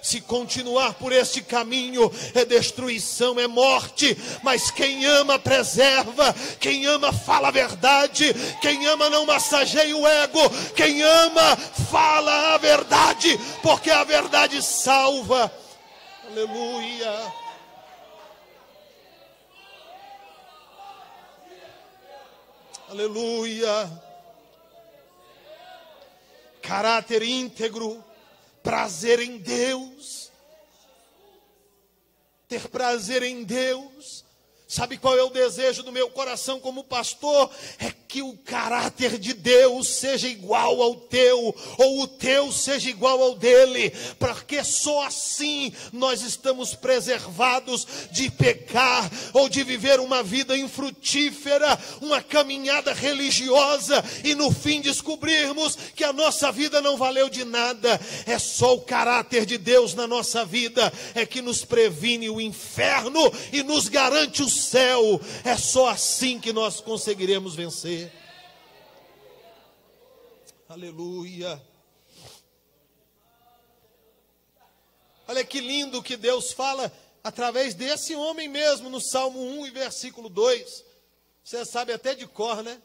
Se continuar por este caminho, é destruição, é morte. Mas quem ama, preserva. Quem ama, fala a verdade. Quem ama, não massageia o ego. Quem ama, fala a verdade, porque a verdade salva. Aleluia. Aleluia. Caráter íntegro. Prazer em Deus. Ter prazer em Deus. Sabe qual é o desejo do meu coração como pastor? É que o caráter de Deus seja igual ao teu, ou o teu seja igual ao dele, porque só assim nós estamos preservados de pecar, ou de viver uma vida infrutífera, uma caminhada religiosa, e no fim descobrirmos que a nossa vida não valeu de nada. É só o caráter de Deus na nossa vida é que nos previne o inferno e nos garante o céu. É só assim que nós conseguiremos vencer. Aleluia. Olha que lindo que Deus fala através desse homem mesmo, no Salmo 1 e versículo 2. Você sabe até de cor, né?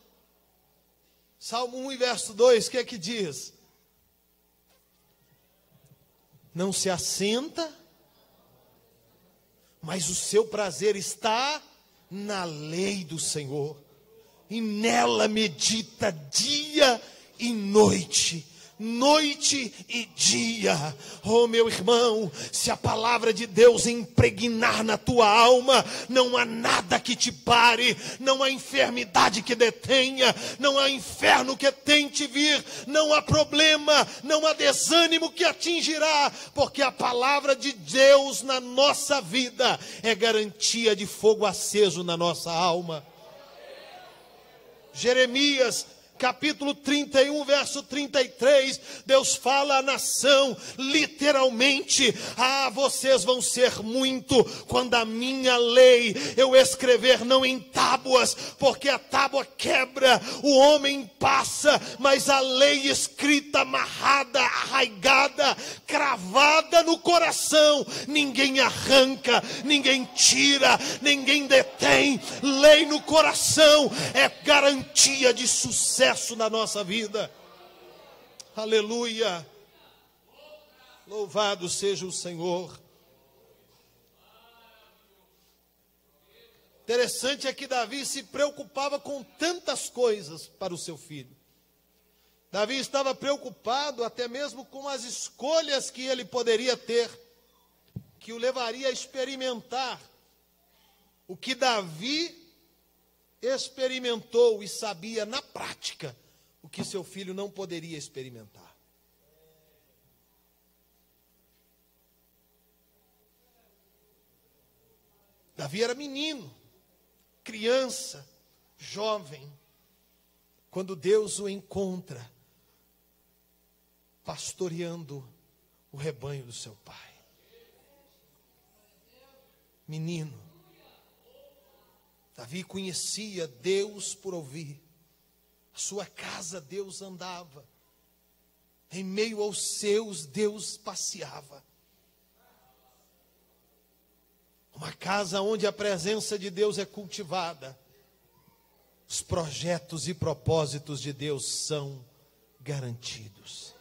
Salmo 1 e verso 2, o que é que diz? Não se assenta, mas o seu prazer está na lei do Senhor, e nela medita dia e noite. Noite e dia. Oh meu irmão, se a palavra de Deus impregnar na tua alma, não há nada que te pare, não há enfermidade que detenha, não há inferno que tente vir, não há problema, não há desânimo que atingirá, porque a palavra de Deus na nossa vida é garantia de fogo aceso na nossa alma. Jeremias capítulo 31, verso 33, Deus fala à nação, literalmente: vocês vão ser muito, quando a minha lei eu escrever não em tábuas, porque a tábua quebra, o homem passa, mas a lei escrita, amarrada, arraigada, cravada no coração, ninguém arranca, ninguém tira, ninguém detém. Lei no coração é garantia de sucesso na nossa vida. Aleluia. Louvado seja o Senhor. Interessante é que Davi se preocupava com tantas coisas para o seu filho. Davi estava preocupado até mesmo com as escolhas que ele poderia ter, que o levaria a experimentar o que Davi experimentou e sabia na prática o que seu filho não poderia experimentar. Davi era menino, criança, jovem, quando Deus o encontra pastoreando o rebanho do seu pai. Menino. Davi conhecia Deus por ouvir. A sua casa Deus andava. Em meio aos seus Deus passeava. Uma casa onde a presença de Deus é cultivada. Os projetos e propósitos de Deus são garantidos.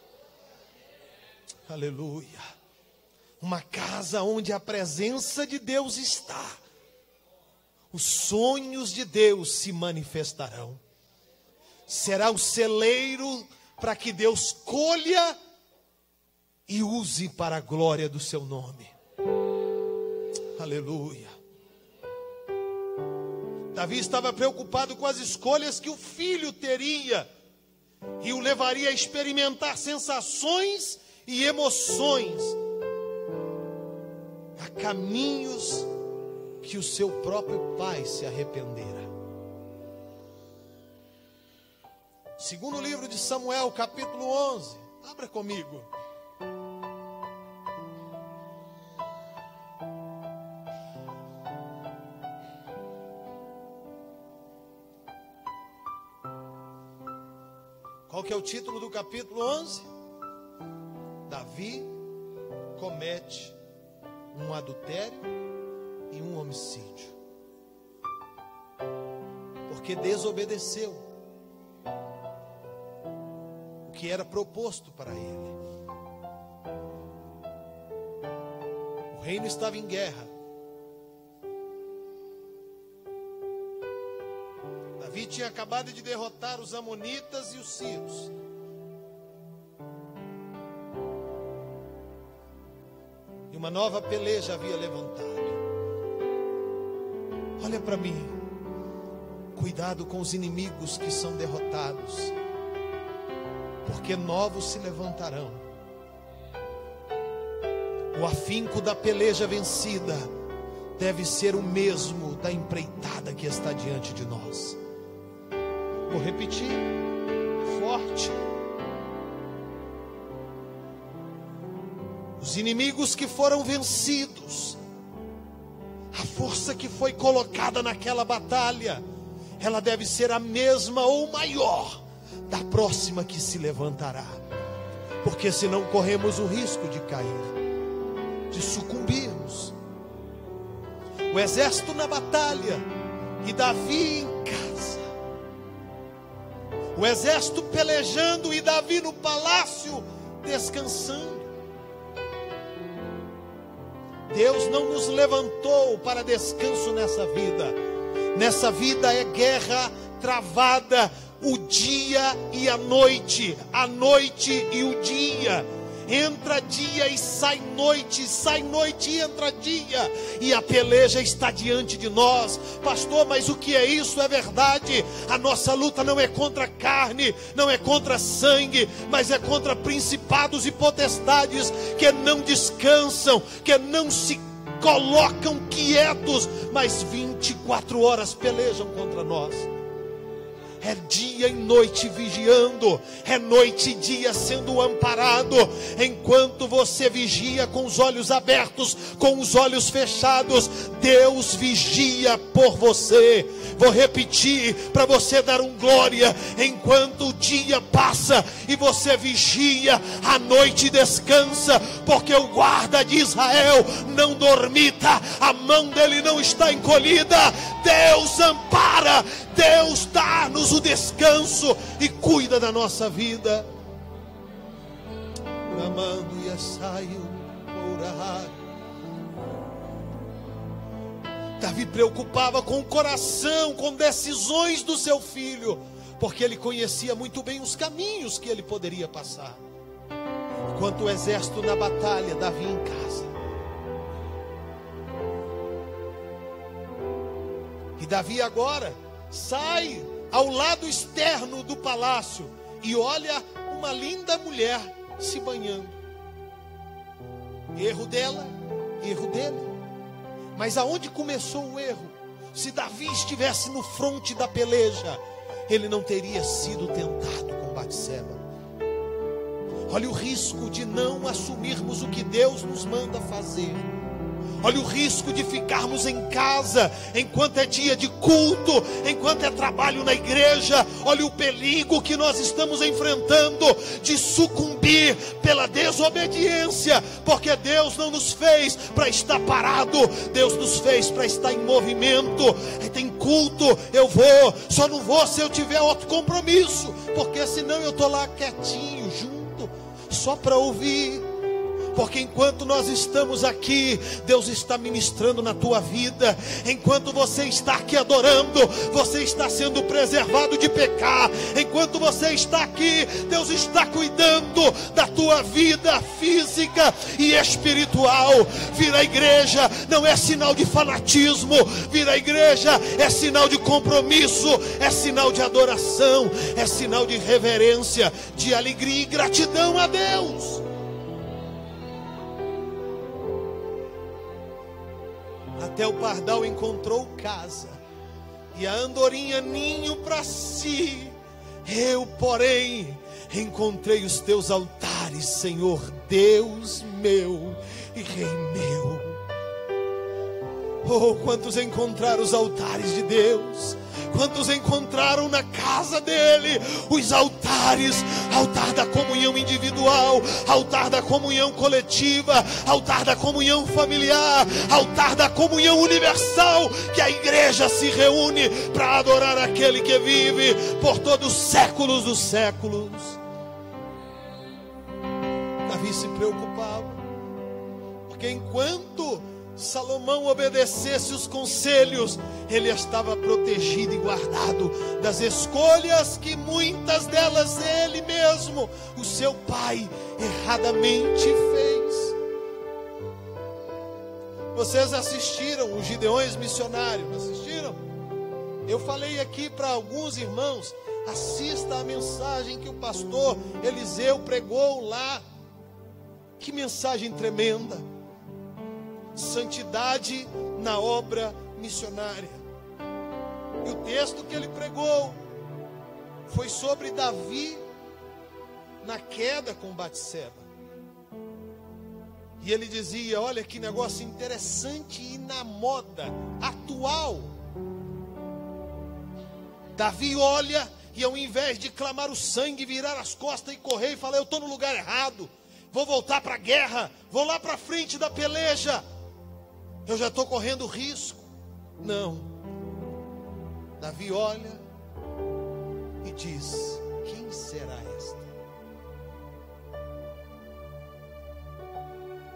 Aleluia. Uma casa onde a presença de Deus está. Os sonhos de Deus se manifestarão. Será o celeiro para que Deus colha e use para a glória do seu nome. Aleluia. Davi estava preocupado com as escolhas que o filho teria e o levaria a experimentar sensações e emoções a caminhos que o seu próprio pai se arrependera. Segundo livro de Samuel, capítulo 11. Abra comigo. Qual que é o título do capítulo 11? Davi comete um adultério e um homicídio. Porque desobedeceu o que era proposto para ele. O reino estava em guerra. Davi tinha acabado de derrotar os amonitas e os sírios. E uma nova peleja havia levantado. Olha para mim. Cuidado com os inimigos que são derrotados, porque novos se levantarão. O afinco da peleja vencida deve ser o mesmo da empreitada que está diante de nós. Vou repetir, forte. Os inimigos que foram vencidos, a força que foi colocada naquela batalha, ela deve ser a mesma ou maior da próxima que se levantará. Porque senão corremos o risco de cair, de sucumbirmos. O exército na batalha e Davi em casa. O exército pelejando e Davi no palácio descansando. Deus não nos levantou para descanso nessa vida. Nessa vida é guerra travada, o dia e a noite e o dia. Entra dia e sai noite e entra dia. E a peleja está diante de nós. Pastor, mas o que é isso? É verdade. A nossa luta não é contra carne, não é contra sangue, mas é contra principados e potestades que não descansam, que não se colocam quietos, mas 24 horas pelejam contra nós. É dia e noite vigiando, é noite e dia sendo amparado. Enquanto você vigia com os olhos abertos, com os olhos fechados, Deus vigia por você. Vou repetir para você dar um glória. Enquanto o dia passa e você vigia, a noite descansa, porque o guarda de Israel não dormita, a mão dele não está encolhida. Deus ampara, Deus dá-nos o descanso e cuida da nossa vida. Amando e saio orar. Davi preocupava com o coração, com decisões do seu filho, porque ele conhecia muito bem os caminhos que ele poderia passar. Enquanto o exército na batalha, Davi em casa. E Davi agora sai ao lado externo do palácio e olha uma linda mulher se banhando. Erro dela, erro dele. Mas aonde começou o erro? Se Davi estivesse no fronte da peleja, ele não teria sido tentado com Batseba. Olha o risco de não assumirmos o que Deus nos manda fazer. Olha o risco de ficarmos em casa enquanto é dia de culto, enquanto é trabalho na igreja. Olha o perigo que nós estamos enfrentando de sucumbir pela desobediência, porque Deus não nos fez para estar parado, Deus nos fez para estar em movimento. Tem culto, eu vou, só não vou se eu tiver outro compromisso, porque senão eu estou lá quietinho, junto, só para ouvir. Porque enquanto nós estamos aqui, Deus está ministrando na tua vida. Enquanto você está aqui adorando, você está sendo preservado de pecar. Enquanto você está aqui, Deus está cuidando da tua vida física e espiritual. Vir à igreja não é sinal de fanatismo. Vir à igreja é sinal de compromisso, é sinal de adoração, é sinal de reverência, de alegria e gratidão a Deus. Até o pardal encontrou casa, e a andorinha ninho para si. Eu, porém, encontrei os teus altares, Senhor Deus meu e Rei meu. Oh, quantos encontraram os altares de Deus? Quantos encontraram na casa dele os altares? Altar da comunhão individual, altar da comunhão coletiva, altar da comunhão familiar, altar da comunhão universal, que a igreja se reúne para adorar aquele que vive por todos os séculos dos séculos. Davi se preocupava, porque enquanto Salomão obedecesse os conselhos, ele estava protegido e guardado das escolhas que muitas delas ele mesmo, o seu pai, erradamente fez. Vocês assistiram os Gideões Missionários? Assistiram? Eu falei aqui para alguns irmãos, assista a mensagem que o pastor Eliseu pregou lá. Que mensagem tremenda! Santidade na obra missionária. E o texto que ele pregou foi sobre Davi na queda com Batseba. E ele dizia: olha que negócio interessante e na moda atual. Davi olha e ao invés de clamar o sangue, virar as costas e correr e falar: eu estou no lugar errado, vou voltar para a guerra, vou lá para frente da peleja, eu já estou correndo risco. Não. Davi olha e diz: quem será esta?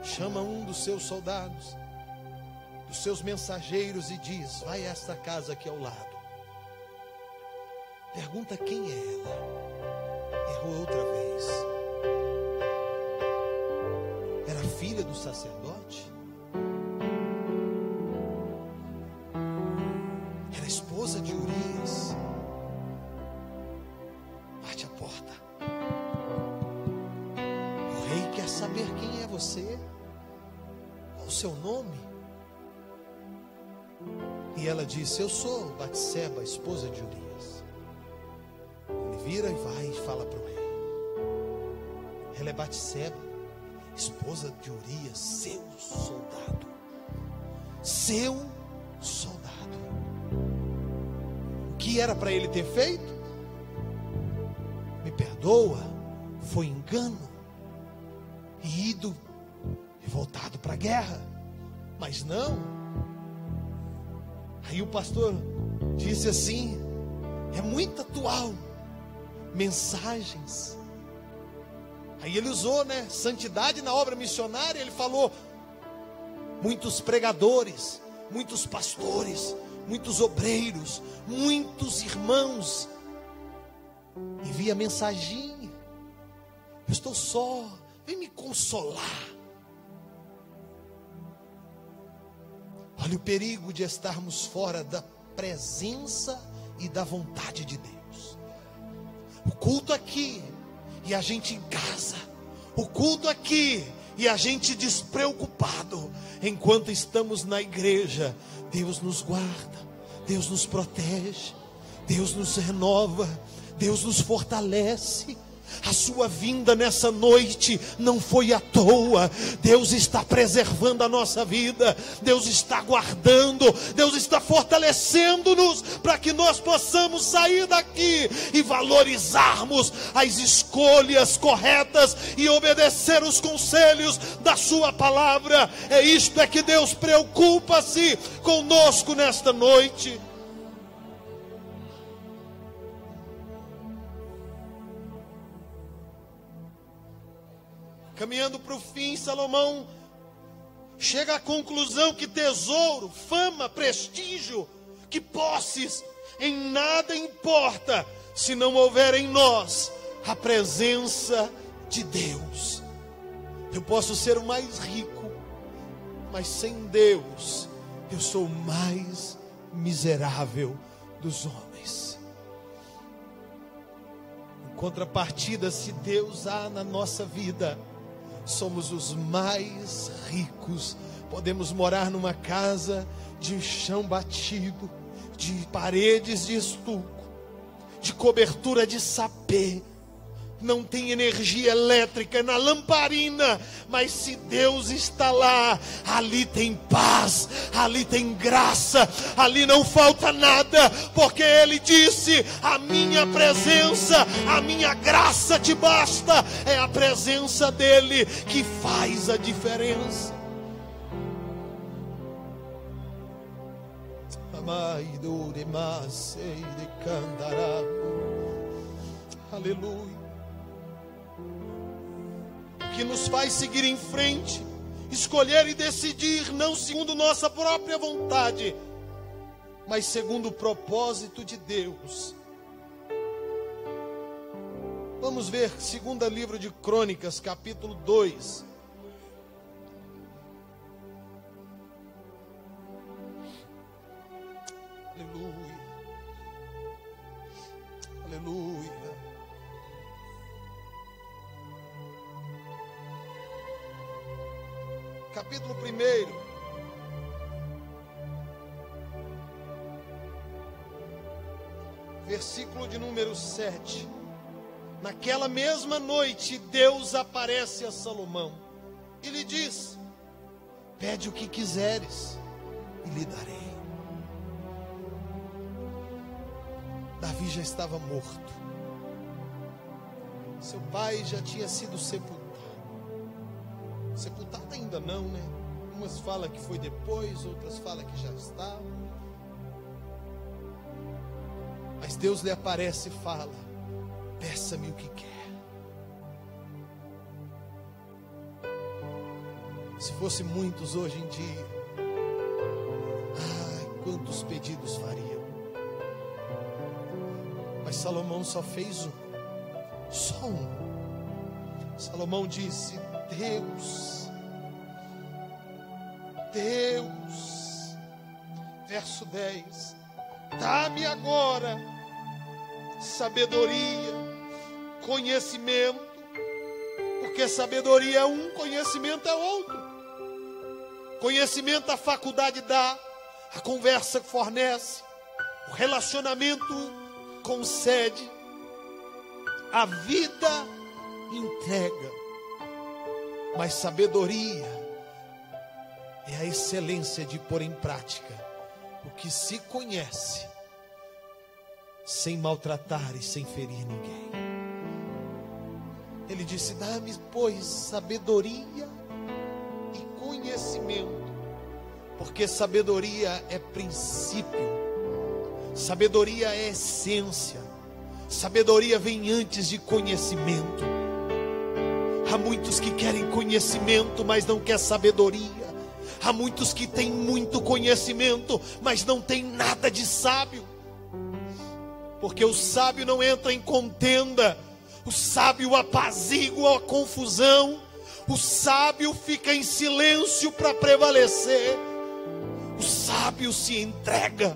Chama um dos seus soldados, dos seus mensageiros, e diz: vai a esta casa aqui ao lado. Pergunta quem é ela. Errou outra vez. Era filha do sacerdote? Era esposa de Urias? Bate a porta. O rei quer saber quem é você. Qual o seu nome? E ela disse: eu sou Batseba, esposa de Urias. Ele vira e vai e fala para o rei: ela é Batseba, esposa de Urias, seu soldado. Seu soldado. O que era para ele ter feito? Me perdoa, foi engano, e ido e voltado para a guerra. Mas não. Aí o pastor disse assim: é muito atual. Mensagens. Aí ele usou, santidade na obra missionária. Ele falou: muitos pregadores, muitos pastores, muitos obreiros, muitos irmãos, envia mensaginha: eu estou só, vem me consolar. Olha o perigo de estarmos fora da presença e da vontade de Deus. O culto aqui e a gente em casa. O culto aqui e a gente despreocupado. Enquanto estamos na igreja, Deus nos guarda, Deus nos protege, Deus nos renova, Deus nos fortalece. A sua vinda nessa noite não foi à toa. Deus está preservando a nossa vida. Deus está guardando. Deus está fortalecendo-nos para que nós possamos sair daqui e valorizarmos as escolhas corretas e obedecer os conselhos da sua palavra. É isto é que Deus preocupa-se conosco nesta noite. Caminhando para o fim, Salomão chega à conclusão que tesouro, fama, prestígio, que posses, em nada importa se não houver em nós a presença de Deus. Eu posso ser o mais rico, mas sem Deus eu sou o mais miserável dos homens. Em contrapartida, se Deus há na nossa vida, somos os mais ricos. Podemos morar numa casa de chão batido, de paredes de estuco, de cobertura de sapê. Não tem energia elétrica na lamparina, mas se Deus está lá, ali tem paz, ali tem graça, ali não falta nada, porque Ele disse: a minha presença, a minha graça te basta. É a presença dEle que faz a diferença. Aleluia. Que nos faz seguir em frente, escolher e decidir, não segundo nossa própria vontade, mas segundo o propósito de Deus. Vamos ver, segundo livro de Crônicas, capítulo 2. Aleluia. Aleluia. Capítulo 1, versículo de número 7. Naquela mesma noite, Deus aparece a Salomão e lhe diz: pede o que quiseres e lhe darei. Davi já estava morto. Seu pai já tinha sido sepultado. Sepultado ainda não, né? Umas falam que foi depois, outras falam que já estava. Mas Deus lhe aparece e fala: peça-me o que quer. Se fosse muitos hoje em dia, ai, quantos pedidos fariam. Mas Salomão só fez um, só um. Salomão disse: Deus, verso 10, dá-me agora sabedoria, conhecimento, porque sabedoria é um, conhecimento é outro. Conhecimento a faculdade dá, a conversa fornece, o relacionamento concede, a vida entrega. Mas sabedoria é a excelência de pôr em prática o que se conhece, sem maltratar e sem ferir ninguém. Ele disse: dá-me, pois, sabedoria e conhecimento, porque sabedoria é princípio, sabedoria é essência, sabedoria vem antes de conhecimento. Há muitos que querem conhecimento, mas não querem sabedoria. Há muitos que têm muito conhecimento, mas não têm nada de sábio. Porque o sábio não entra em contenda, o sábio apazigua a confusão, o sábio fica em silêncio para prevalecer, o sábio se entrega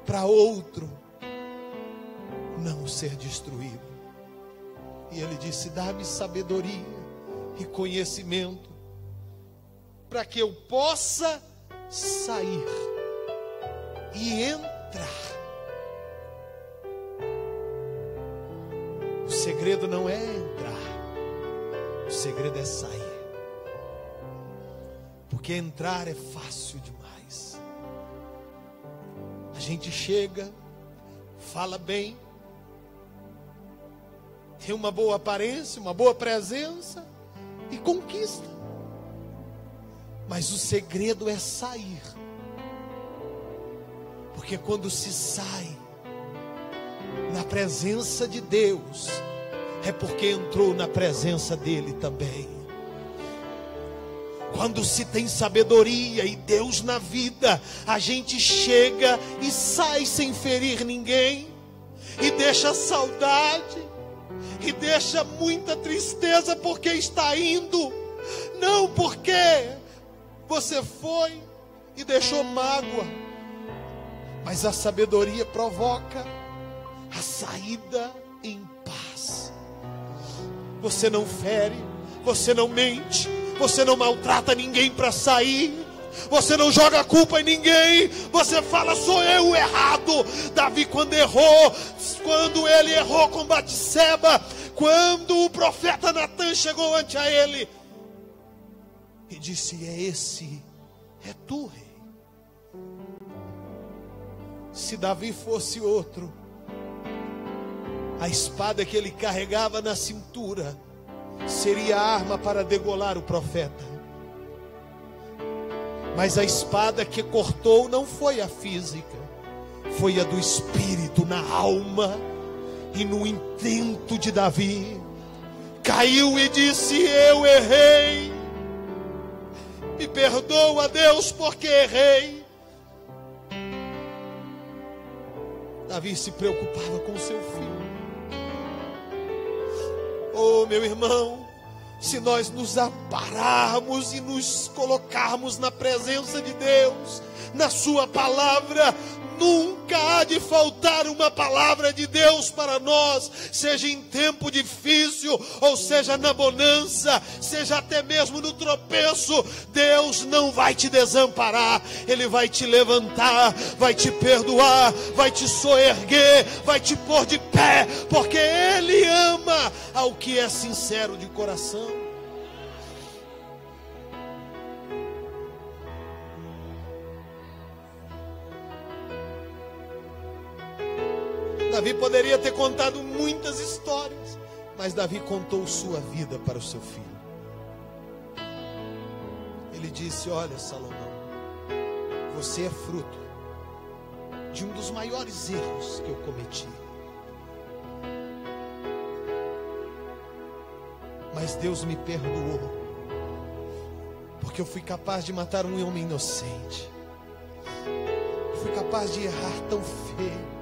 para outro não ser destruído. E ele disse: dá-me sabedoria e conhecimento, para que eu possa sair e entrar. O segredo não é entrar, o segredo é sair. Porque entrar é fácil demais. A gente chega, fala bem, tem uma boa aparência, uma boa presença e conquista. Mas o segredo é sair. Porque quando se sai na presença de Deus, é porque entrou na presença dele também. Quando se tem sabedoria e Deus na vida, a gente chega e sai sem ferir ninguém, e deixa saudade, e deixa muita tristeza porque está indo, não porque você foi e deixou mágoa, mas a sabedoria provoca a saída em paz. Você não fere, você não mente, você não maltrata ninguém para sair, você não joga a culpa em ninguém, você fala, sou eu o errado. Davi quando ele errou com Batseba, quando o profeta Natan chegou ante a ele e disse, é tu, rei. Se Davi fosse outro, a espada que ele carregava na cintura seria a arma para degolar o profeta. Mas a espada que cortou não foi a física, foi a do espírito, na alma e no intento de Davi. Caiu e disse, eu errei, me perdoa, Deus, porque errei. Davi se preocupava com seu filho. Oh, meu irmão, se nós nos apararmos e nos colocarmos na presença de Deus, na sua palavra, nunca há de faltar uma palavra de Deus para nós, seja em tempo difícil, ou seja na bonança, seja até mesmo no tropeço. Deus não vai te desamparar, Ele vai te levantar, vai te perdoar, vai te soerguer, vai te pôr de pé, porque Ele ama ao que é sincero de coração. Davi poderia ter contado muitas histórias, mas Davi contou sua vida para o seu filho. Ele disse, olha, Salomão, você é fruto de um dos maiores erros que eu cometi. Mas Deus me perdoou, porque eu fui capaz de matar um homem inocente. Eu fui capaz de errar tão feio.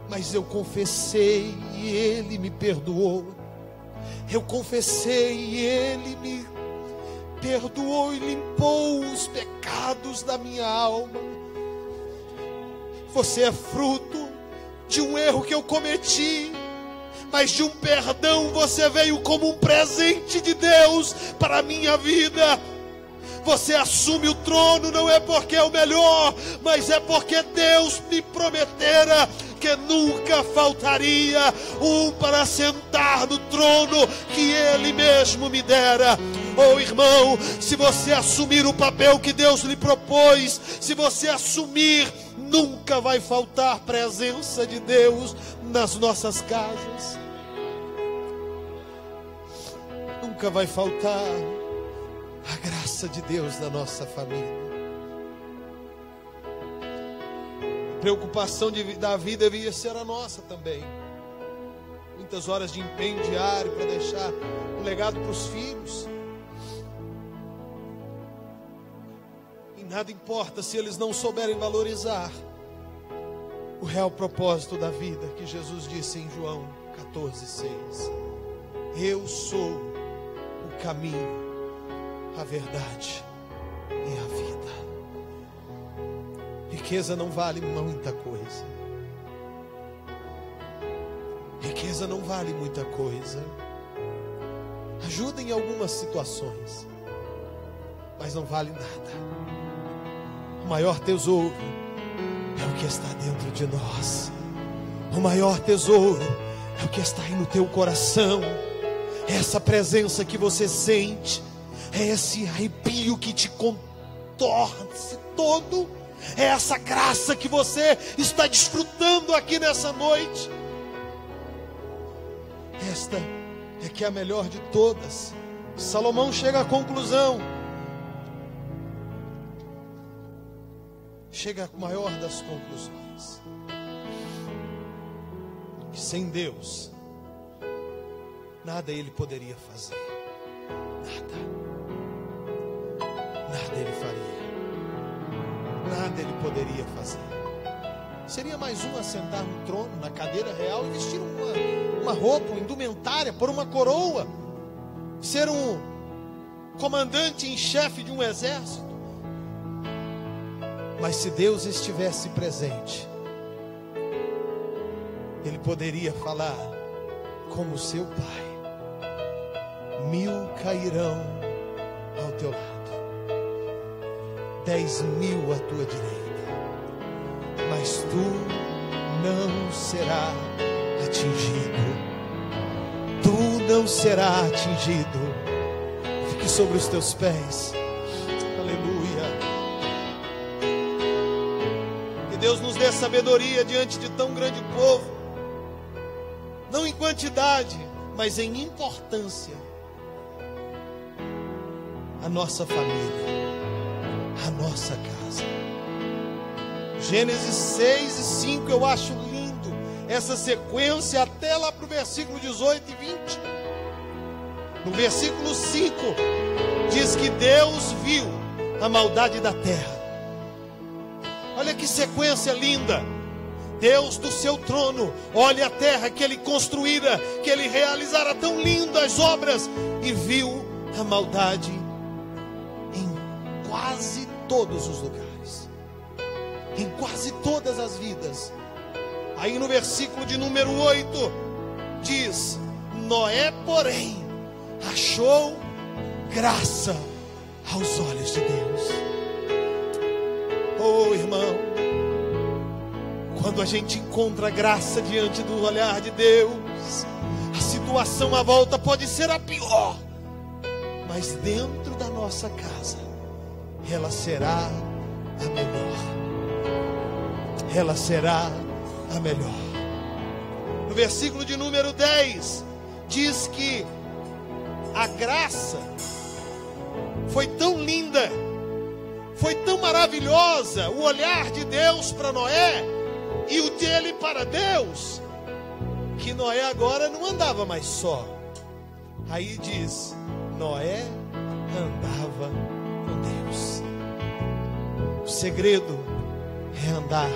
Mas eu confessei e Ele me perdoou. Eu confessei e Ele me perdoou e limpou os pecados da minha alma. Você é fruto de um erro que eu cometi, mas de um perdão você veio como um presente de Deus para a minha vida. Você assume o trono não é porque é o melhor, mas é porque Deus me prometera que nunca faltaria um para sentar no trono que Ele mesmo me dera. Oh, irmão, se você assumir o papel que Deus lhe propôs, se você assumir, nunca vai faltar presença de Deus nas nossas casas. Nunca vai faltar a graça de Deus na nossa família. A preocupação de Davi devia ser a nossa também. Muitas horas de empenho diário para deixar um legado para os filhos. E nada importa se eles não souberem valorizar o real propósito da vida, que Jesus disse em João 14:6. Eu sou o caminho, a verdade e a vida. Riqueza não vale muita coisa. Riqueza não vale muita coisa. Ajuda em algumas situações, mas não vale nada. O maior tesouro é o que está dentro de nós. O maior tesouro é o que está aí no teu coração, é essa presença que você sente, é esse arrepio que te contorce todo, é essa graça que você está desfrutando aqui nessa noite. Esta é que é a melhor de todas. Salomão chega à conclusão, chega à maior das conclusões, que sem Deus nada ele poderia fazer, nada ele faria, nada ele poderia fazer. Seria mais um a sentar no trono, na cadeira real, e vestir uma roupa, uma indumentária, pôr uma coroa, ser um comandante em chefe de um exército. Mas se Deus estivesse presente, Ele poderia falar como seu Pai: 1000 cairão ao teu lado, 10.000 à tua direita, mas tu não serás atingido. Tu não serás atingido. Fique sobre os teus pés. Aleluia. Que Deus nos dê sabedoria diante de tão grande povo, não em quantidade, mas em importância. A nossa família, a nossa casa. Gênesis 6 e 5, eu acho lindo essa sequência até lá para o versículo 18 e 20. No versículo 5 diz que Deus viu a maldade da terra. Olha que sequência linda. Deus do seu trono olha a terra que Ele construíra, que Ele realizara tão lindas obras, e viu a maldade em quase todos os lugares, em quase todas as vidas. Aí no versículo de número 8 diz: Noé, porém, achou graça aos olhos de Deus. Oh, irmão, quando a gente encontra graça diante do olhar de Deus, a situação à volta pode ser a pior, mas dentro da nossa casa ela será a melhor. Ela será a melhor. No versículo de número 10 diz que a graça foi tão linda, foi tão maravilhosa, o olhar de Deus para Noé e o dele para Deus, que Noé agora não andava mais só. Aí diz: Noé andava com Deus. O segredo é andar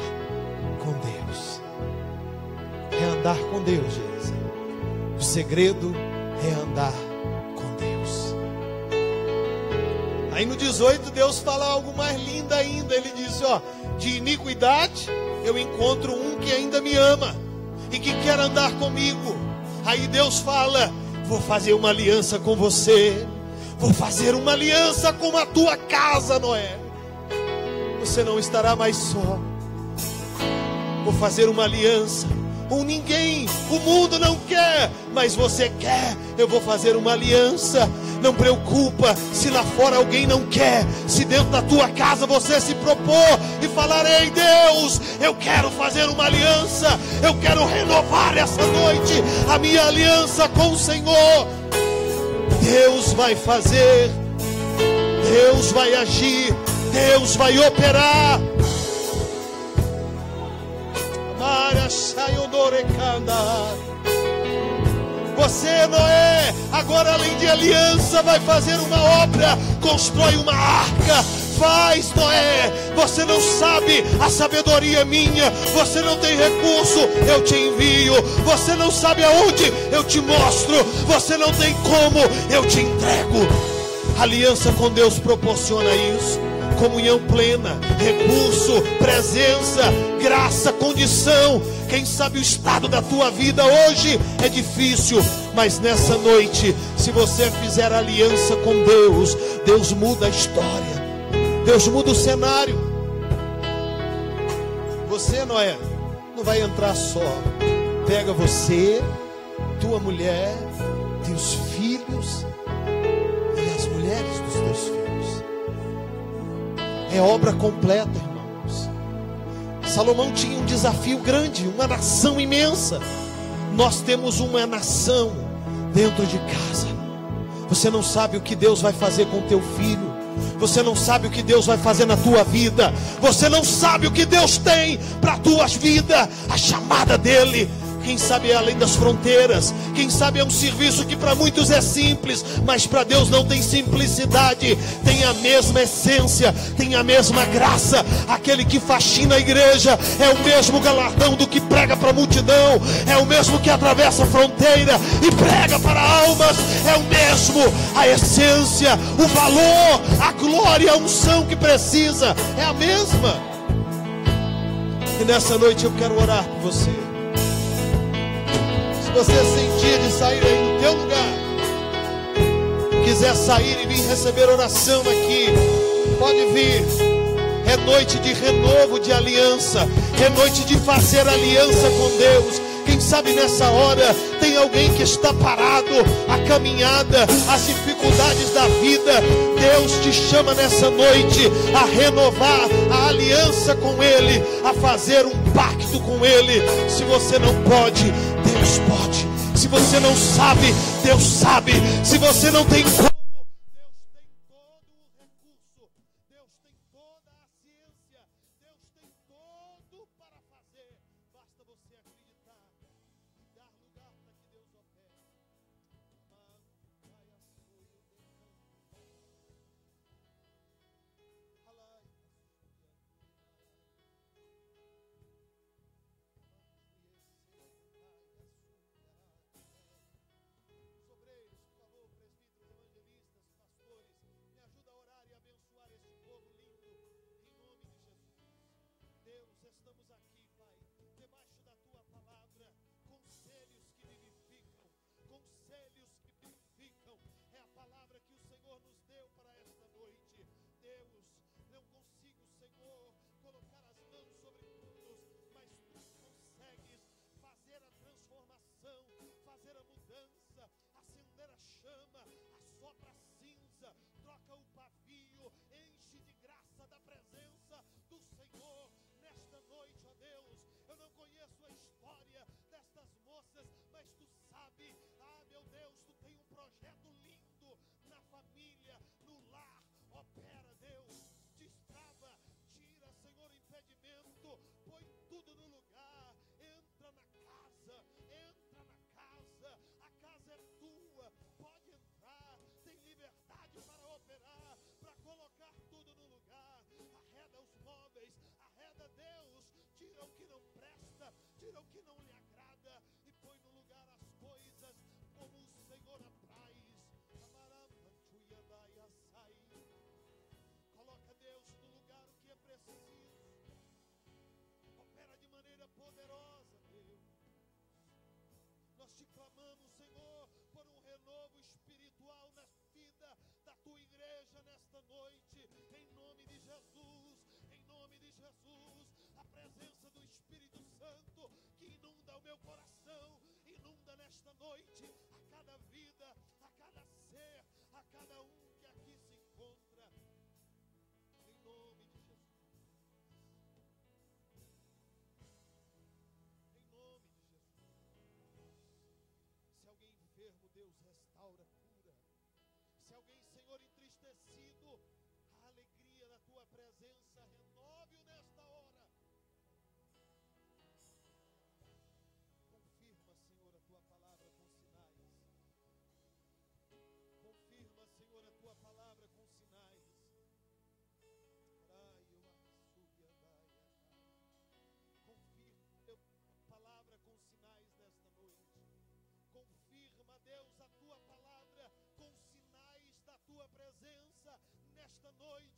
com Deus. É andar com Deus, Jesus. O segredo é andar com Deus. Aí no 18 Deus fala algo mais lindo ainda. Ele diz: ó, de iniquidade eu encontro um que ainda me ama e que quer andar comigo. Aí Deus fala: vou fazer uma aliança com você, vou fazer uma aliança com a tua casa, Noé. Você não estará mais só. Vou fazer uma aliança com ninguém. O mundo não quer, mas você quer. Eu vou fazer uma aliança. Não preocupa se lá fora alguém não quer. Se dentro da tua casa você se propor e falar: ei Deus, eu quero fazer uma aliança, eu quero renovar essa noite a minha aliança com o Senhor. Deus vai fazer, Deus vai agir, Deus vai operar. Você, Noé, agora além de aliança, vai fazer uma obra. Constrói uma arca. Faz, Noé. Você não sabe, a sabedoria é minha. Você não tem recurso, eu te envio. Você não sabe aonde, eu te mostro. Você não tem como, eu te entrego. Aliança com Deus proporciona isso. Comunhão plena, recurso, presença, graça, condição. Quem sabe o estado da tua vida hoje é difícil, mas nessa noite, se você fizer aliança com Deus, Deus muda a história, Deus muda o cenário. Você, Noé, não vai entrar só. Pega você, tua mulher, teus filhos e as mulheres dos teus filhos. É obra completa, irmãos. Salomão tinha um desafio grande, uma nação imensa. Nós temos uma nação dentro de casa. Você não sabe o que Deus vai fazer com teu filho. Você não sabe o que Deus vai fazer na tua vida. Você não sabe o que Deus tem para a tua vida. A chamada dele, quem sabe é além das fronteiras. Quem sabe é um serviço que para muitos é simples, mas para Deus não tem simplicidade. Tem a mesma essência, tem a mesma graça. Aquele que faxina a igreja é o mesmo galardão do que prega para a multidão. É o mesmo que atravessa a fronteira e prega para almas. É o mesmo, a essência, o valor, a glória, a unção que precisa é a mesma. E nessa noite eu quero orar por você. Se você sentir de sair aí do teu lugar, quiser sair e vir receber oração aqui, pode vir. É noite de renovo de aliança, é noite de fazer aliança com Deus. Quem sabe nessa hora tem alguém que está parado, a caminhada, as dificuldades da vida. Deus te chama nessa noite a renovar a aliança com Ele, a fazer um pacto com Ele. Se você não pode, Deus pode. Se você não sabe, Deus sabe. Se você não tem como, Deus tem todo o recurso. Deus tem toda a ciência. Deus tem todo para fazer. Basta você acreditar e dar lugar para que Deus opere. Estamos aqui, Pai, debaixo da Tua palavra, conselhos que vivificam, conselhos que vivificam. É a palavra que o Senhor nos deu para esta noite. Deus, não consigo, Senhor, colocar as mãos sobre todos, mas Tu consegues fazer a transformação, fazer a mudança, acender a chama, assopra a cinza, troca o pavio, enche de graça da presença do Senhor. Nesta noite, ó Deus, eu não conheço a história destas moças, mas Tu sabe. Ah, meu Deus, Tu tem um projeto lindo na família, no lar. Opera, Deus, destrava, tira, Senhor, o impedimento, põe tudo no lugar. Entra na casa, a casa é Tua, pode entrar, tem liberdade para operar, para colocar tudo no lugar. Arreda os móveis, arreda, Deus, tira o que não presta, tira o que não lhe agrada e põe no lugar as coisas como o Senhor apraz. Coloca, Deus, no lugar o que é preciso. Opera de maneira poderosa, Deus. Nós te clamamos, Senhor, por um renovo espiritual na vida da Tua igreja nesta noite, em nome de Jesus. Em nome de Jesus, a presença do Espírito Santo que inunda o meu coração, inunda nesta noite a cada vida, a cada ser, a cada um que aqui se encontra, em nome de Jesus. Em nome de Jesus. Se alguém enfermo, Deus restaura, cura. Se alguém, Senhor, entristecido, a alegria da Tua presença, renove-o nesta hora. Confirma, Senhor, a Tua palavra com sinais. Confirma, Senhor, a Tua palavra com sinais. Confirma a palavra com sinais nesta noite. Confirma, Deus, a Tua palavra com sinais da Tua presença nesta noite.